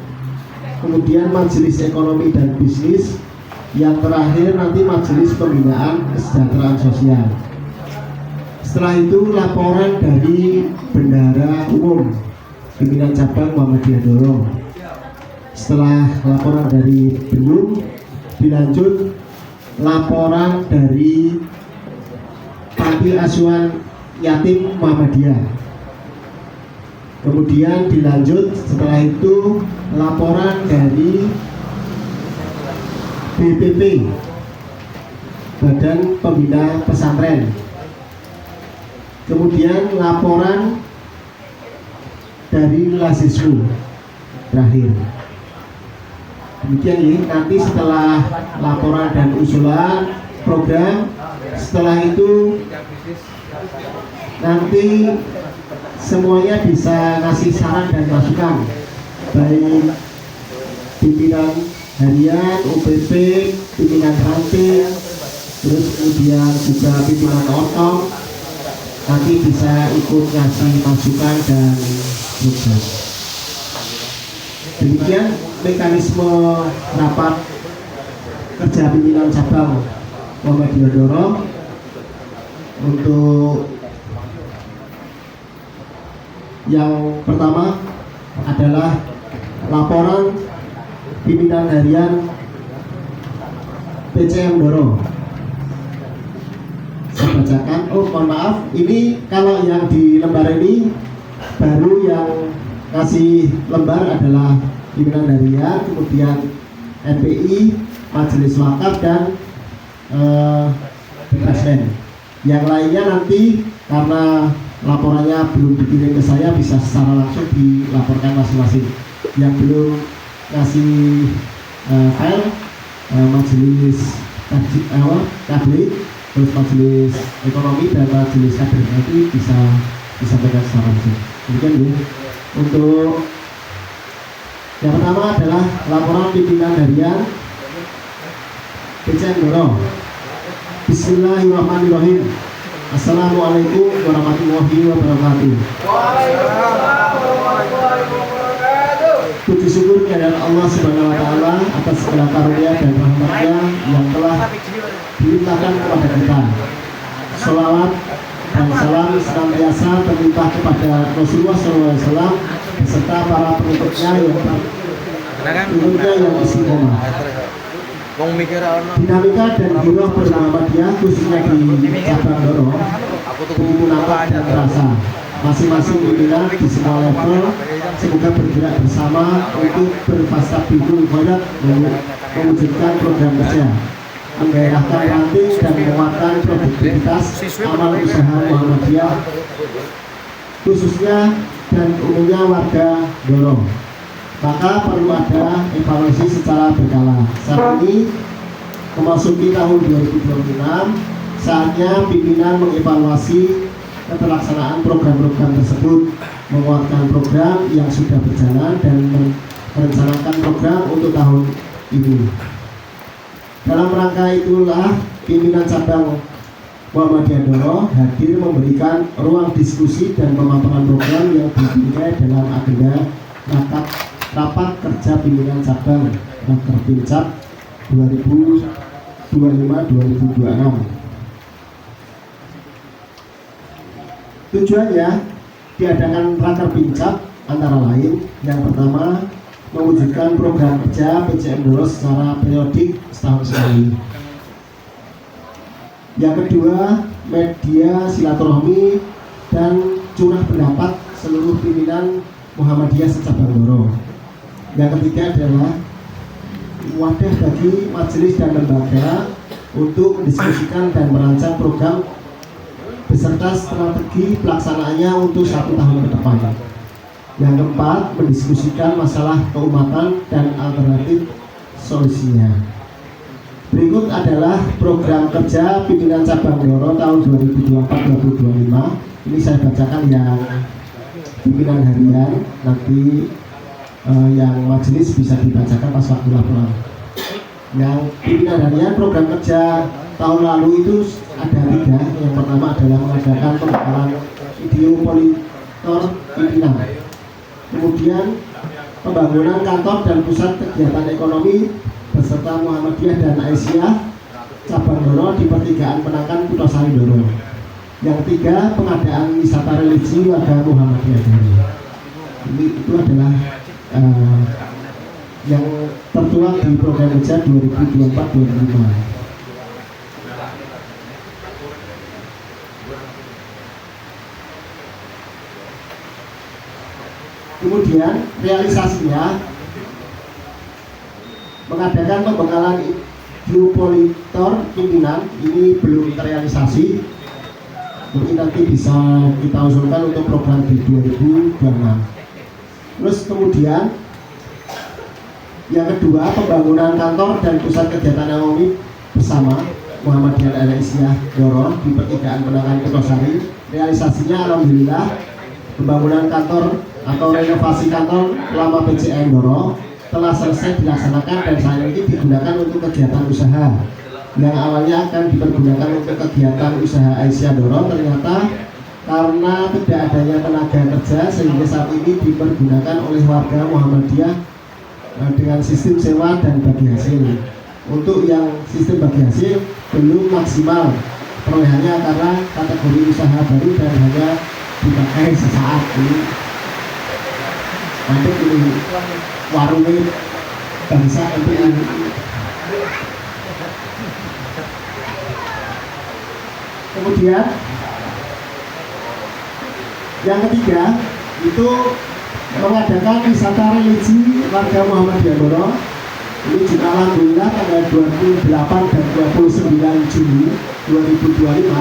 kemudian Majelis Ekonomi dan Bisnis, yang terakhir nanti Majelis Pembinaan Kesejahteraan Sosial. Setelah itu laporan dari Bendahara Umum Pimpinan Cabang Muhammadiyah Doro. Setelah laporan dari Bendung, dilanjut laporan dari Panti Asuhan Yatim Muhammadiyah. Kemudian dilanjut setelah itu laporan dari BPP, Badan Pembina Pesantren. Kemudian laporan dari Lasiswu terakhir. Demikian ya, nanti setelah laporan dan usulan program, setelah itu nanti semuanya bisa ngasih saran dan masukan, baik pimpinan harian, UPP, pimpinan ranting, terus kemudian juga pimpinan ortom, nanti bisa ikut ngasih masukan dan program. Demikian mekanisme rapat kerja pimpinan cabang Muhammadiyah Doro. Untuk yang pertama adalah laporan pimpinan harian PCM Doro. Saya bacakan. Oh, mohon maaf, ini kalau yang di lembar ini baru yang kasih lembar adalah pimpinan harian, kemudian MPI, Majelis Wakaf dan Presiden. Yang lainnya nanti karena laporannya belum dikirim ke saya, bisa secara langsung dilaporkan masing-masing. Yang belum ngasih file, Majelis Kabli, terus Majelis Ekonomi dan Majelis Kader nanti bisa disampaikan secara langsung. Demikian ya. Untuk yang pertama adalah laporan pimpinan harian PCM Doro. Bismillahirrahmanirrahim. Assalamualaikum warahmatullahi wabarakatuh. Puji syukur kepada Allah Subhanahu wa taala atas segala karunia dan rahmat-Nya yang telah dilimpahkan kepada kita. Shalawat dan salam senantiasa terlimpah kepada Rasulullah SAW beserta para pengikutnya yang istiqomah. Dinamika dan giroh bermuhammadiyah khususnya di cabang Doro begitu nampak dan terasa. Masing-masing pimpinan di semua level semoga bergerak bersama untuk berfastabiqul khairat, mewujudkan program kerja, menggairahkan ranting dan menguatkan produktivitas amal usaha Muhammadiyah khususnya dan umumnya warga Doro. Maka perlu ada evaluasi secara berkala. Saat ini memasuki tahun 2026, saatnya pimpinan mengevaluasi keterlaksanaan program-program tersebut, menguatkan program yang sudah berjalan dan merencanakan program untuk tahun ini. Dalam rangka itulah pimpinan cabang Muhammadiyah Doro hadir memberikan ruang diskusi dan pemaparan program yang dibingkai dalam agenda rapat kerja pimpinan cabang Rakerpincap 2025-2026. Tujuannya diadakan Rakerpincap antara lain yang pertama mewujudkan program kerja PCM Doro secara periodik setahun sekali. Yang kedua, media silaturahmi dan curah pendapat seluruh pimpinan Muhammadiyah secabang Doro. Yang ketiga adalah wadah bagi majelis dan lembaga untuk mendiskusikan dan merancang program beserta strategi pelaksanaannya untuk 1 tahun ke depan. Yang keempat, mendiskusikan masalah keumatan dan alternatif solusinya. Berikut adalah program kerja pimpinan cabang Blora tahun 2024-2025. Ini saya bacakan yang pimpinan harian, nanti yang majelis bisa dibacakan pas waktu laporan. Yang pimpinan harian program kerja tahun lalu itu ada 3. Yang pertama adalah mengadakan pembekalan video monitor pimpinan. Kemudian pembangunan kantor dan pusat kegiatan ekonomi beserta Muhammadiyah dan Aisyah cabang Doro di pertigaan Penangkan Kutosari Doro. Yang ketiga, pengadaan wisata religi warga Muhammadiyah Doro. Itu adalah yang tertuang di program kerja 2024-2025. Kemudian realisasinya mengadakan pembekalan geopolitor pimpinan ini belum terrealisasi, mungkin nanti bisa kita usulkan untuk program di 2026. Terus kemudian yang kedua, pembangunan kantor dan pusat kegiatan ekonomi bersama Muhammadiyah dan Aisyah Doro di pertigaan Penangkan Kutosari. Realisasinya alhamdulillah pembangunan kantor atau renovasi kantor lama PCM Doro telah selesai dilaksanakan dan saat ini digunakan untuk kegiatan usaha. Yang awalnya akan dipergunakan untuk kegiatan usaha Aisyah Doro, ternyata karena tidak adanya tenaga kerja sehingga saat ini dipergunakan oleh warga Muhammadiyah dengan sistem sewa dan bagi hasil. Untuk yang sistem bagi hasil belum maksimal perolehannya karena kategori usaha baru dan hanya dipakai sesaat. Ini nanti ini warungnya bangsa ini. Kemudian yang ketiga itu mengadakan wisata religi warga Muhammadiyah Doro. Ini juga alhamdulillah tanggal 28 dan 29 Juni 2025.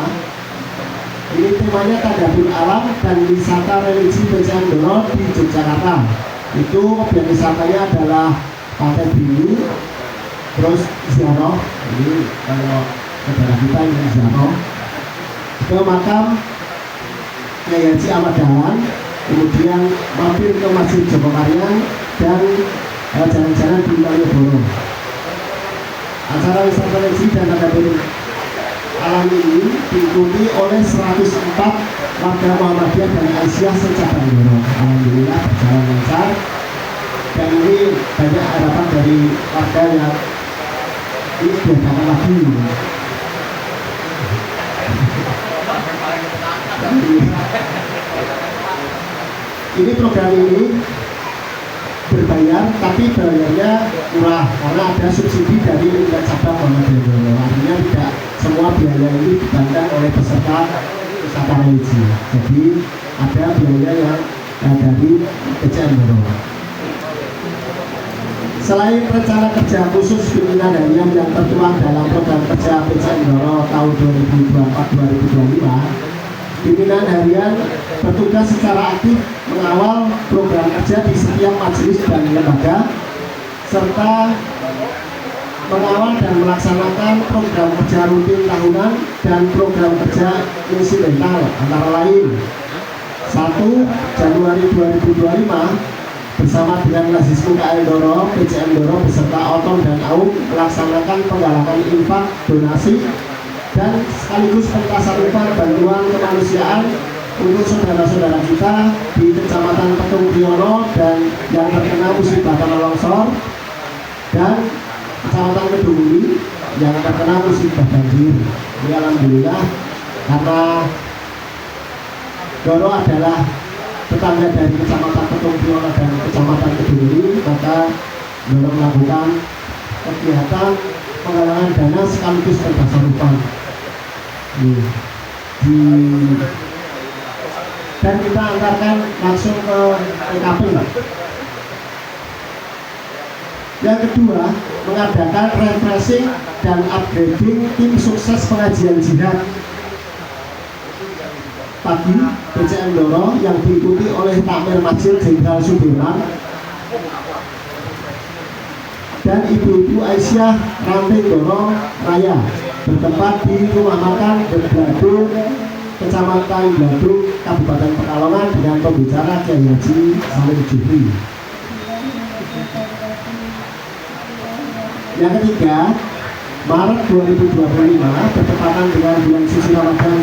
Ini temanya Tadabur Alam dan Wisata Religi PCM Doro di Yogyakarta. Itu objek wisatanya adalah Pantai Biru, terus ziarah. Ini kalau saudara kita ini ziarah ke makam Kyai Haji Ahmad Dahlan, kemudian mampir ke Masjid Jogokarian dan jalan-jalan di Malioboro. Acara wisata religi dan tadabur alam ini diikuti oleh 104 warga Muhammadiyah dan Aisyah secabang Doro. Alhamdulillah berjalan lancar dan ini banyak harapan dari warga yang ini diadakan lagi. Ini program ini berbayar, tapi bayarnya murah karena ada subsidi dari Lintas Cabang Muhammadiyah Doro. Artinya tidak semua biaya ini dibantu oleh peserta wisata religi. Jadi ada biaya yang dari PCM Doro. Selain rencana kerja khusus pimpinan harian yang tertuang dalam program kerja PCM Doro tahun 2024-2025, pimpinan harian bertugas secara aktif mengawal program kerja di setiap majelis dan lembaga serta mengawal dan melaksanakan program kerja rutin tahunan dan program kerja insidental antara lain 1 Januari 2025 bersama dengan Lazismu KL Doro, PCM Doro beserta Otom dan AUM melaksanakan penggalangan infak, donasi dan sekaligus pentasan upah bantuan kemanusiaan untuk saudara-saudara kita di Kecamatan Petung Priyono dan yang terkena musibah tanah longsor dan Kecamatan Kedunguli yang terkena musibah banjir. Ini alhamdulillah karena Doro adalah tetangga dari Kecamatan Petung Priyono dan Kecamatan Kedunguli, maka Doro melakukan kegiatan penggalangan dana sekaligus pentasan upah. Dan kita antarkan langsung ke TKP. Yang kedua, mengadakan refreshing dan upgrading tim sukses pengajian jihad pagi PCM Doro yang diikuti oleh Takmir Masjid Jenderal Sudirman dan Ibu-Ibu Aisyah Ranting Doro Raya bertempat di Rumah Makan Berbladung, Kecamatan Bladung, Kabupaten Pekalongan dengan pembicara Kiai Haji Salim Jufri. Yang ketiga, Maret 2025 bertepatan dengan bulan suci Ramadan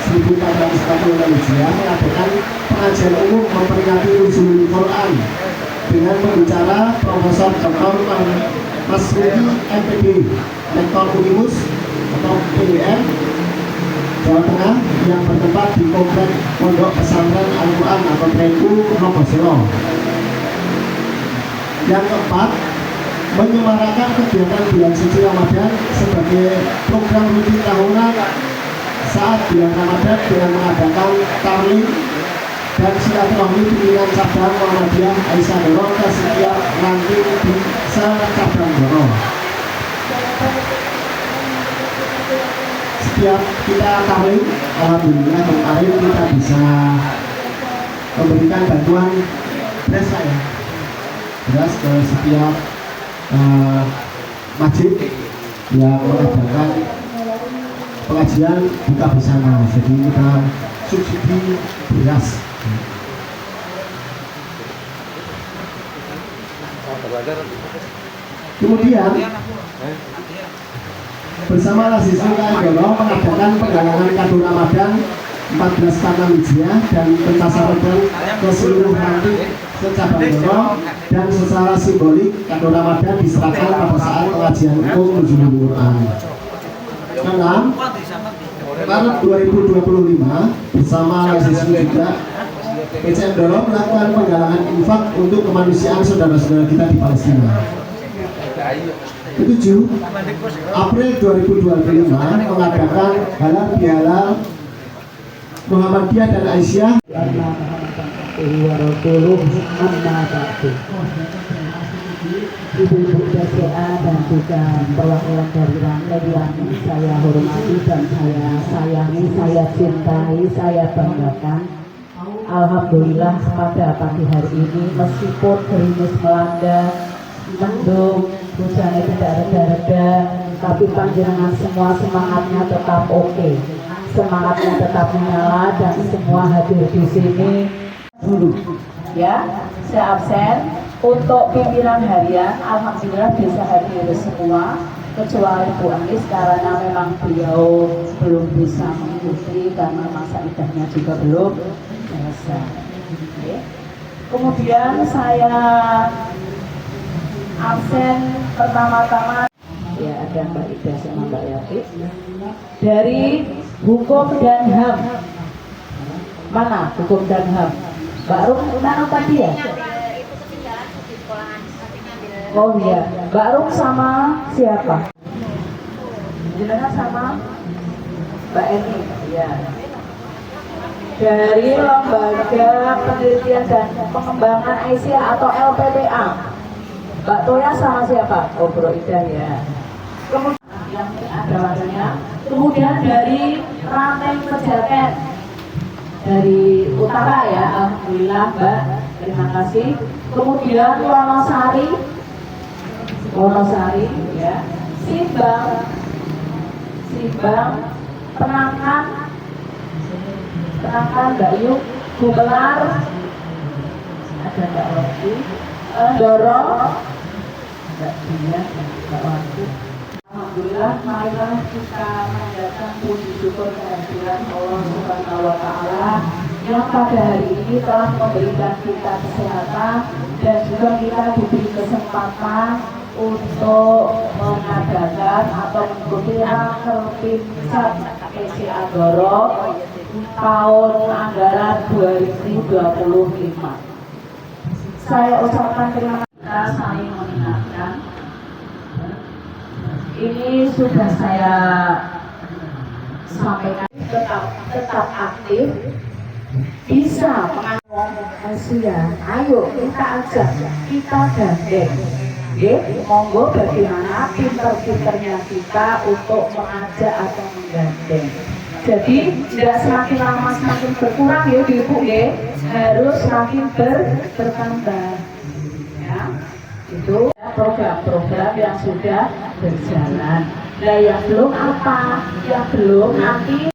1440 Hijriah mengadakan pengajian umum memperingati Nuzulul Quran dengan pembicara Profesor Dr. Mas Rudi MPD, Rektor Unimus atau PDM Jawa Tengah yang bertempat di Komplek Pondok Pesantren Al-Quran atau PPU Logoselo. Yang keempat, menyemarakan kegiatan bulan suci Ramadan sebagai program rutin tahunan saat bulan Ramadan dengan mengadakan tarlim dan silaturahmi pimpinan cabang Muhammadiyah Aisyah Doro ke setiap ranting di cabang Doro. Setiap kita tarlim, alhamdulillah kemarin kita bisa memberikan bantuan beras ya, beras ke setiap masjid yang mengadakan pengajian buka bersama. Jadi kita subsidi beras. Kemudian bersama Lazis Doro mengadakan penggalangan kado Ramadan 14 Hijriah dan pencasaran ke seluruh ranting secabang Doro, dan secara simbolik kado Ramadan diserahkan pada saat pengajian umum Nuzulul Quran. 6. Maret 2025 bersama Lazis juga PCM Doro melakukan penggalangan infak untuk kemanusiaan saudara-saudara kita di Palestina. 7. April 2025 mengadakan halal bihalal Muhammadiyah dan Aisyah. Ibu-ibu BCA dan juga perwakilan dari rantai yang saya hormati dan saya sayangi, saya cintai, saya banggakan. Alhamdulillah pada pagi hari ini meskipun gerimis melanda, mendung, hujannya tidak reda-reda, tapi panjenengan semua semangatnya tetap oke, semangatnya tetap menyala dan semua hadir di sini dulu. Ya, saya absen. Untuk pimpinan harian, alhamdulillah bisa hadir semua kecuali Bu Anis karena memang beliau belum bisa mengikuti karena masa idahnya juga belum selesai. Kemudian saya absen pertama-tama ya ada Mbak Ida sama Mbak Yati dari Hukum dan HAM. Mana Hukum dan HAM? Mbak Rum mana tadi ya? Oh iya, Mbak Rum sama siapa? Jenengan sama Mbak Eni, ya. Dari Lembaga Penelitian dan Pengembangan Asia atau LPPA. Mbak Toya sama siapa? Oh, Bro Ida ya. Kemudian yang ada warnanya. Kemudian dari Rantai Pejaten dari utara ya, alhamdulillah Mbak, terima kasih. Kemudian Wonosari ya, Simbang, Penangkan Mbak Yuk, Gumelar, ada Mbak Rocky, Doro, Mbak Dia, Mbak Wati. Alhamdulillah, marilah kita menjadikan puji syukur kehadiran Allah Subhanahu wa Ta'ala yang pada hari ini telah memberikan kita kesehatan dan juga kita diberi kesempatan untuk mengadakan atau mengikuti raker pincap PCA Doro tahun anggaran 2025. Saya ucapkan terima kasih, saling mengingatkan. Ini sudah saya sampaikan, tetap aktif, bisa mengawal Asia. Ayo kita ajak, kita gandeng. Monggo bagaimana pinter-pinternya kita untuk mengajak atau menggandeng. Jadi tidak semakin lama semakin berkurang ya Ibu ya, harus semakin bertambah. Ya, itu program-program yang sudah berjalan. Nah yang belum apa, yang belum nanti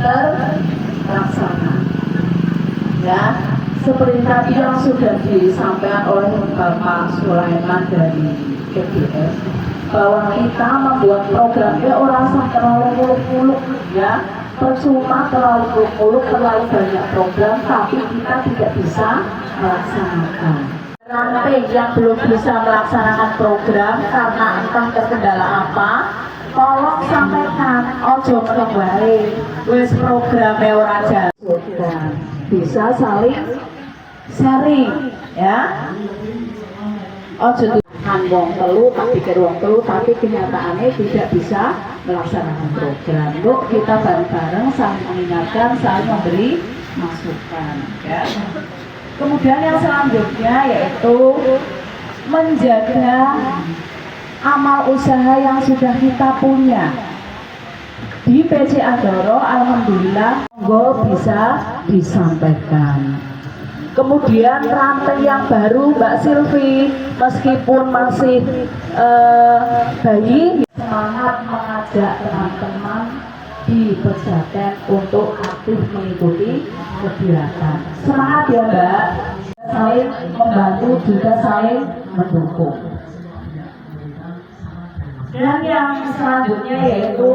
terlaksana. Ya, seperti tadi yang sudah disampaikan oleh Bapak Sulaiman dari KBS, bahwa kita membuat programnya orang terlalu muluk-muluk ya, percuma terlalu muluk-muluk, terlalu banyak program tapi kita tidak bisa melaksanakan. Nanti yang belum bisa melaksanakan program karena entah terkendala apa, tolong sampaikan, ojo menunggu wis programnya ora jalan, bisa saling sharing ya. Ojo wong telu tak pikir wong telu tapi kenyataannya tidak bisa melaksanakan program. Yuk kita bareng-bareng saling mengingatkan, saling memberi masukan ya. Kemudian yang selanjutnya yaitu menjaga amal usaha yang sudah kita punya. Di PCA Doro alhamdulillah monggo bisa disampaikan. Kemudian rantai yang baru Mbak Silvi, meskipun masih bayi, semangat mengajak teman-teman di Pejaten untuk aktif mengikuti kegiatan. Semangat ya Mbak, saling membantu juga saling mendukung. Dan yang selanjutnya yaitu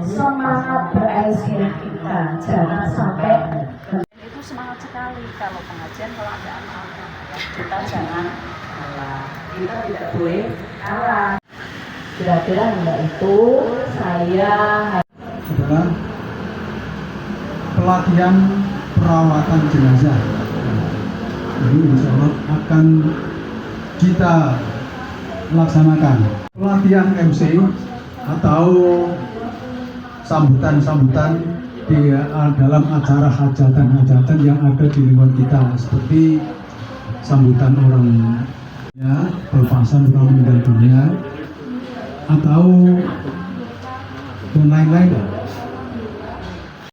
semangat berekspresi kita, jangan sampai itu semangat sekali kalau pengajian, kalau ada anak-anak kita jangan kalah, kita tidak boleh kalah. Kira-kira enggak itu saya adalah pelatihan perawatan jenazah. Ini insya Allah akan kita laksanakan pelatihan MC atau sambutan-sambutan di dalam acara hajatan-hajatan yang ada di lingkungan kita, seperti sambutan orang ya, pelepasan orang meninggal dunia atau dan lain-lain.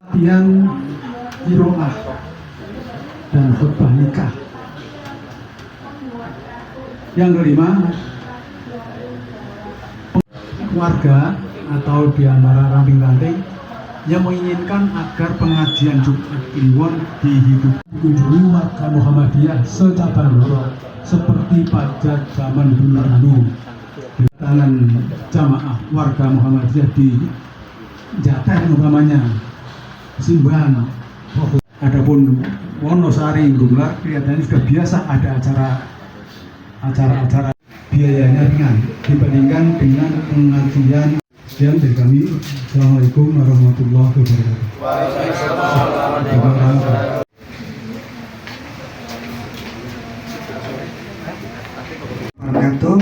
Latihan qiraah dan khutbah nikah. Yang kelima, warga atau di antara ranting-ranting yang menginginkan agar pengajian Jumat Kliwon dikunjungi warga Muhammadiyah secabang Doro seperti pada zaman dulu. Tangan jamaah warga Muhammadiyah di Jaten umpamanya Simban. Adapun Wonosari Gumlar kelihatannya sudah biasa ada acara biayanya ringan dibandingkan dengan pengajian. Sekian dari kami. Assalamualaikum warahmatullahi wabarakatuh.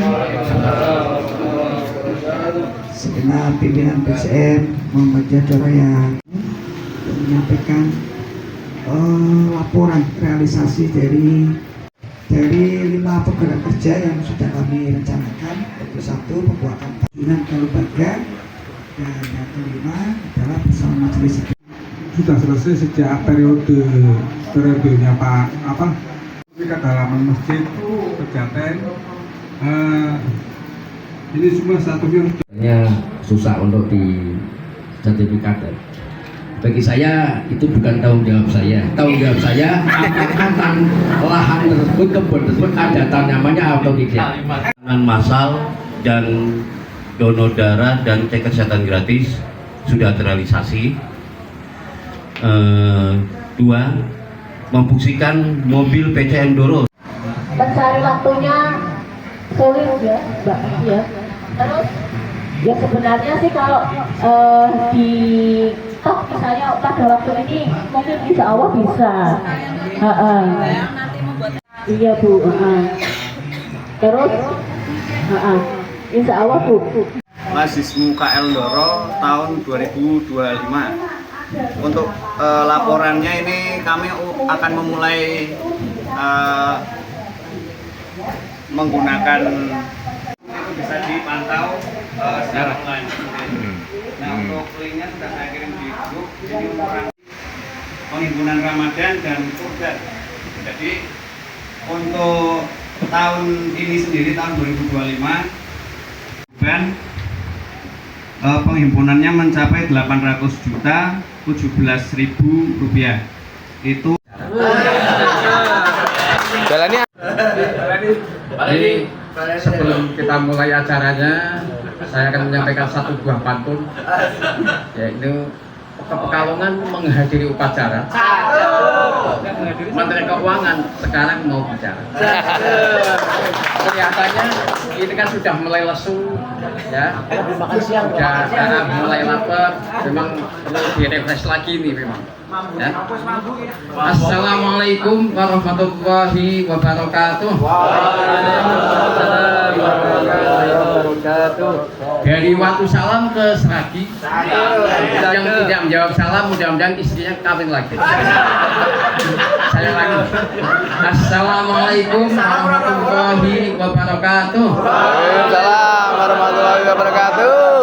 Segenap pimpinan PCM Muhammad Jadoro yang menyampaikan laporan realisasi dari 5 program kerja yang sudah kami rencanakan. Yaitu 1, pembuatan tahunan ke lembaga, dan yang kelima adalah bersama majelis. Sudah selesai sejak periodenya Pak ke halaman masjid Pejaten. Ini semua satunya susah untuk di sertifikat. Bagi saya itu bukan tanggung jawab saya. Tanggung jawab saya apakah lahan tersebut, kebun tersebut ada tanamannya atau tidak. Dengan massal dan donor darah dan cek kesehatan gratis sudah terrealisasi. 2, memfungsikan mobil PCM Doro. mencari waktunya sulit ya Mbak ya. Terus ya sebenarnya sih kalau di top misalnya pada waktu ini mungkin insya Allah bisa. Iya Bu. Terus insya Allah Bu. Mahasiswa KL Doro tahun 2025. Untuk laporannya ini kami akan memulai menggunakan itu bisa dipantau secara online. Nah, untuk linknya sudah saya kirim di grup. Jadi untuk penghimpunan Ramadan dan Kurban. Jadi untuk tahun ini sendiri tahun 2025 dan penghimpunannya mencapai 800.017.000 rupiah. Itu Jalannya. Jadi sebelum kita mulai acaranya, saya akan menyampaikan satu buah pantun, yaitu Pekalongan menghadiri upacara. Menteri Keuangan sekarang mau bicara. Kelihatannya ini kan sudah mulai lesu, ya. Sudah mulai lapar. Memang perlu direfresh lagi nih memang. Ya. Assalamualaikum warahmatullahi wabarakatuh. Dari waktu salam ke Seragi, yang tidak menjawab salam mudah-mudahan istrinya kawin lagi. Saya lagi. Assalamualaikum warahmatullahi wabarakatuh. Waalaikumsalam warahmatullahi wabarakatuh.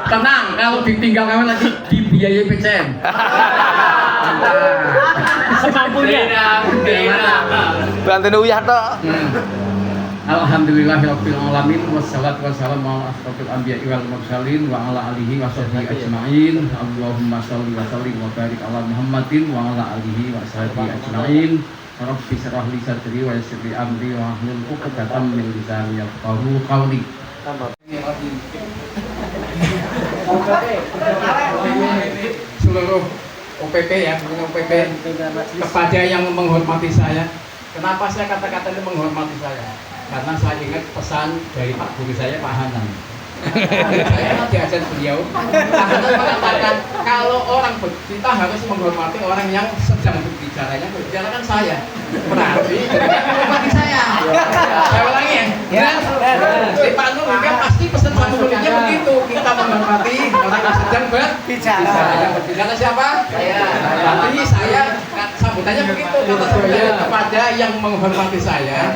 Tenang, kalau ditinggal kawin lagi dibiayai PCM. Semampunya. Bantu uyah toh. Alhamdulillahirabbil alamin wassalatu wassalamu ala asyrofil anbiya'i wal mursalin wa ala alihi washabbihi ajmain. Allahumma shalli wa sallim wa barik ala Muhammadin wa ala alihi wa sahbihi ajmain. Rabbi shrah li sadri wa yassir li amri wa hlul 'uqdatam min lisani yafqahu qawli. Seluruh OPP ya, OPP kepada yang menghormati saya. Kenapa saya kata-kata ini menghormati saya? Karena saya ingat pesan dari Pak Guru saya, Pak Hanan. Saya diajar beliau, Pak Hanan mengatakan kalau orang kita harus menghormati orang yang sedang berbicaranya, kan saya. Berarti menghormati saya. Saya ulangi ya. Di Pak Nur juga pasti pesan satu menitnya begitu. Kita menghormati orang yang sedang berbicara. Yang berbicara siapa? Saya. Berarti saya sambutannya begitu. Kepada yang menghormati saya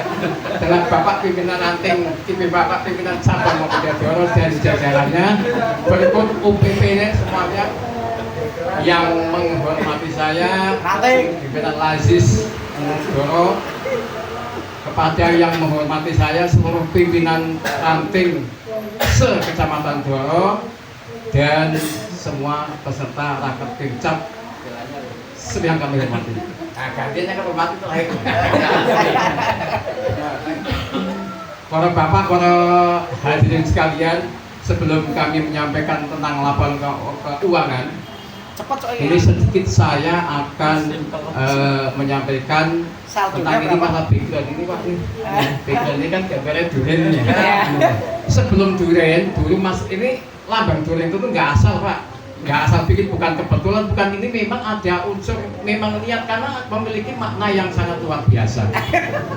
dengan Bapak Pimpinan Ranting, Bapak Pimpinan Cabang Muhammadiyah Doro dan jajarannya, berikut UPP-nya semuanya yang menghormati saya, Pimpinan Lazis Doro, kepada yang menghormati saya seluruh pimpinan Ranting se-Kecamatan Doro, dan semua peserta rapat Pincap yang kami hormati. Nah, gantinya kan hormati itu lain. Para bapak, para hadirin sekalian, sebelum kami menyampaikan tentang laporan keuangan, ini sedikit saya akan menyampaikan tentang ini masalah background ini Pak. Background ini kan gambarnya durennya. Sebelum duren, dulu Mas ini lambang duren itu tuh nggak asal Pak. Nggak asal bikin, bukan kebetulan, bukan ini, memang ada unsur, memang niat, karena memiliki makna yang sangat luar biasa.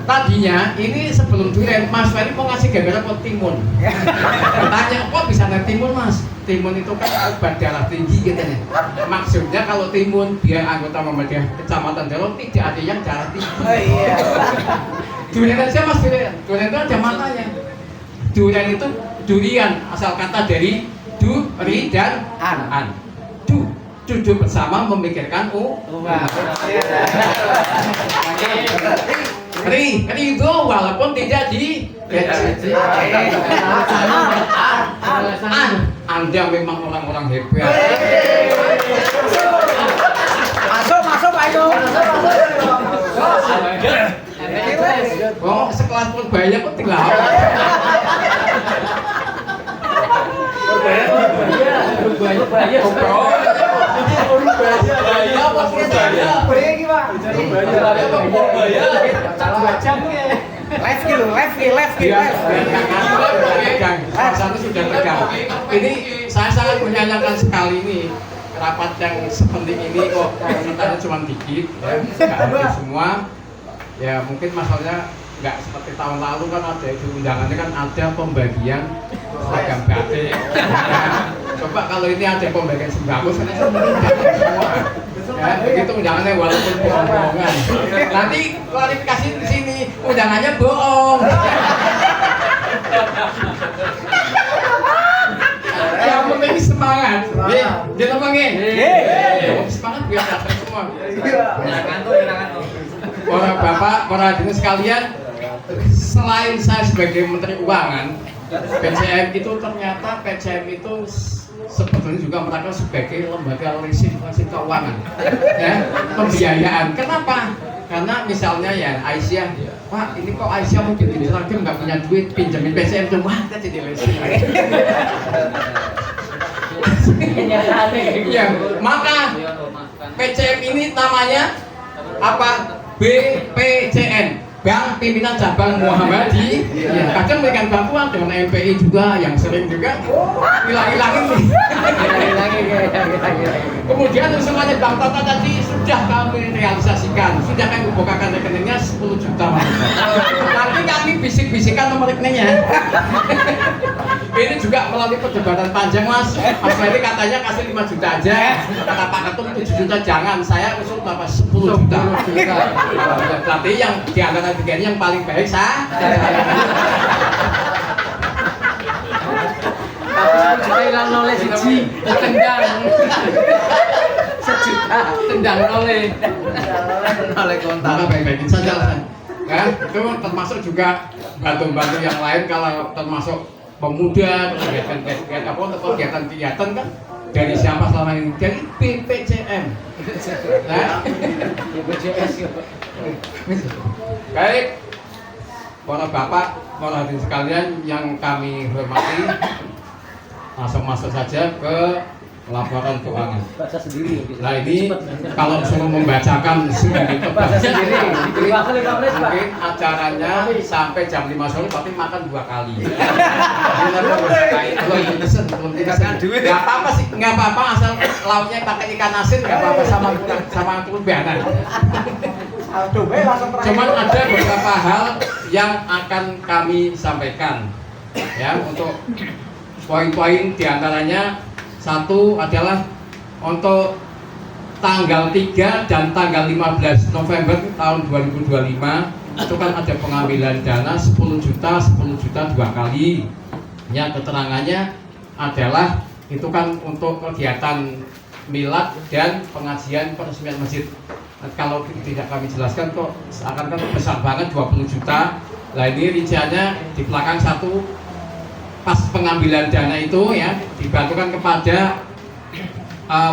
Tadinya ini sebelum duren, Mas Ferry mau ngasih gambaran buat timun. Bertanya, kok bisa ada timun Mas? Timun itu kan obat darah tinggi katanya. Maksudnya kalau timun biar anggota Muhammadiyah Kecamatan Doro tidak ada yang darah tinggi. Durian aja Mas, durian itu ada maknanya. Durian itu durian, asal kata dari duri dan an. Duduk bersama memikirkan uang. Ridho walaupun tidak di Anda memang orang-orang hebat. Masuk ayo. Oh, sekelas Purbaya kok tinggal. Sudah tegang. Ini saya sangat menyayangkan sekali ini rapat yang sepenting ini kok kita cuma dikit, nggak hadir semua. Ya mungkin masalahnya nggak seperti tahun lalu kan ada itu undangannya kan ada pembagian seragam batik. Coba kalau ini ada pembagian sembako, saya semua. Ya, Ya, begitu undangannya walaupun bohong-bohongan. Nanti klarifikasi di sini undangannya bohong. Yang penting semangat. Jangan pengen. Semangat biar datang semua. Para bapak, para hadirin sekalian, selain saya sebagai Menteri Keuangan, PCM itu ternyata PCM itu sebetulnya juga mereka sebagai lembaga leasing keuangan, ya, pembiayaan. Kenapa? Karena misalnya ya Aisyah, Pak ini kok Aisyah mau jadi seragam nggak punya duit, pinjamin PCM tuh, wah kita jadi leasing. Ya, maka PCM ini namanya apa? BPCN, Bank Pimpinan Cabang Muhammadi. Ya, kadang memberikan bantuan dengan MPI juga yang sering juga hilang-hilangin. Kemudian semuanya Bang Tata tadi sudah kami realisasikan, sudah kami bukakan rekeningnya 10 juta. Nanti kami bisik-bisikan nomor rekeningnya. Ini juga melalui perdebatan panjang Mas. Mas Ferry katanya kasih 5 juta aja, kata Pak Ketum 7 juta jangan, saya usul berapa 10 juta. Berarti yang di antara tiga ini yang paling baik saya. Hilang oleh siji, tendang. Sejuta, tendang oleh kontak. Maka baik-baikin saja lah. Ya, itu termasuk juga bantu-bantu yang lain kalau termasuk pemuda, kegiatan-kegiatan kan dari siapa selama ini? Dari BPCM. Nah, baik, para bapak, para hadirin sekalian yang kami hormati, langsung masuk saja ke laporan keuangan. baca sendiri. Nah ini kalau suruh membacakan sendiri baca sendiri. Mungkin acaranya sampai jam 5 sore, tapi makan 2 kali. Nggak apa-apa sih, nggak apa-apa asal lauknya pakai ikan asin, nggak apa-apa sama kelubanan. Cuman ada beberapa hal yang akan kami sampaikan, ya, untuk poin-poin diantaranya. Satu adalah untuk tanggal 3 dan tanggal 15 November tahun 2025 itu kan ada pengambilan dana 10 juta 2 kali. Ya, keterangannya adalah itu kan untuk kegiatan milad dan pengajian peresmian masjid. Nah, kalau tidak kami jelaskan kok akan kan besar banget 20 juta. Nah ini rinciannya di belakang satu. Pas pengambilan dana itu ya dibantukan kepada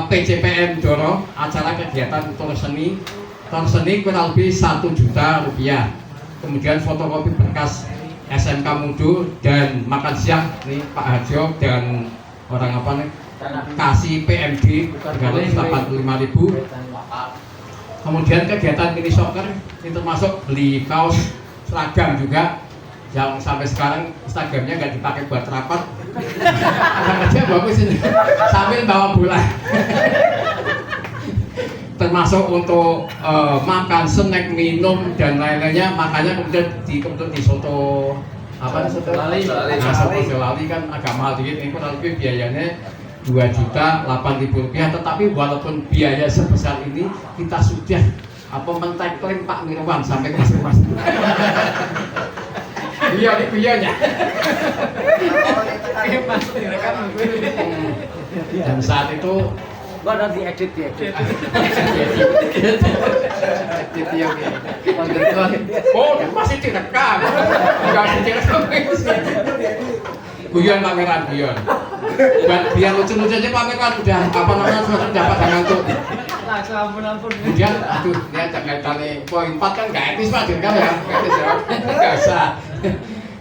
PJPM Doro, acara kegiatan tur seni kurang lebih 1 juta rupiah. Kemudian fotokopi berkas SMK Mudu dan makan siang nih Pak Hajo dan orang apa nih kasih PMD 385.000. Kemudian kegiatan mini soccer ini termasuk beli kaos seragam juga yang sampai sekarang Instagramnya nggak dipakai buat rapat. Aja bagus ini sambil bawa bola. Termasuk untuk makan, snack, minum dan lain-lainnya. Makanya kemudian di soto apa nih soto lali. Nah, soto lali kan agak mahal dikit. Ini kurang lebih biayanya 2.008.000 rupiah. Tetapi walaupun biaya sebesar ini kita sudah men-tackling Pak Mirwan sampai ke mas. Iya, ini bionya. Dan saat itu gua nanti edit. Oh, masih direkam. Enggak direkam. Guyon pameran guyon. Biar lucu-lucu aja pameran udah apa namanya sudah dapat ngantuk. Ampun. Kemudian aduh, dia jangan tanya poin 4 kan enggak etis Pak direkam ya. Enggak usah.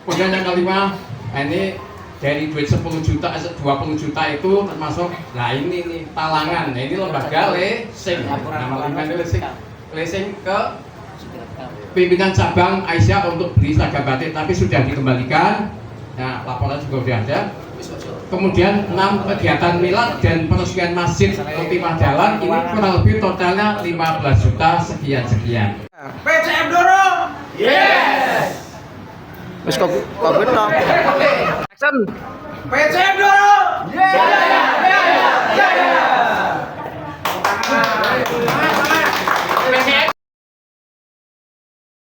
Kemudian yang kelima, ini dari duit 10 juta, 20 juta itu termasuk, nah ini nih talangan, nah ini lembaga leasing, nama lembaga leasing ke pimpinan cabang Aisyah untuk beli seragam batik, tapi sudah dikembalikan. Nah laporan juga sudah ada. Kemudian 6 kegiatan milad dan peresmian masjid Khotimah Jalan, ini kurang lebih totalnya 15 juta sekian. PCM Doro. Yes. Wis kok betok. Action. PCM Doro.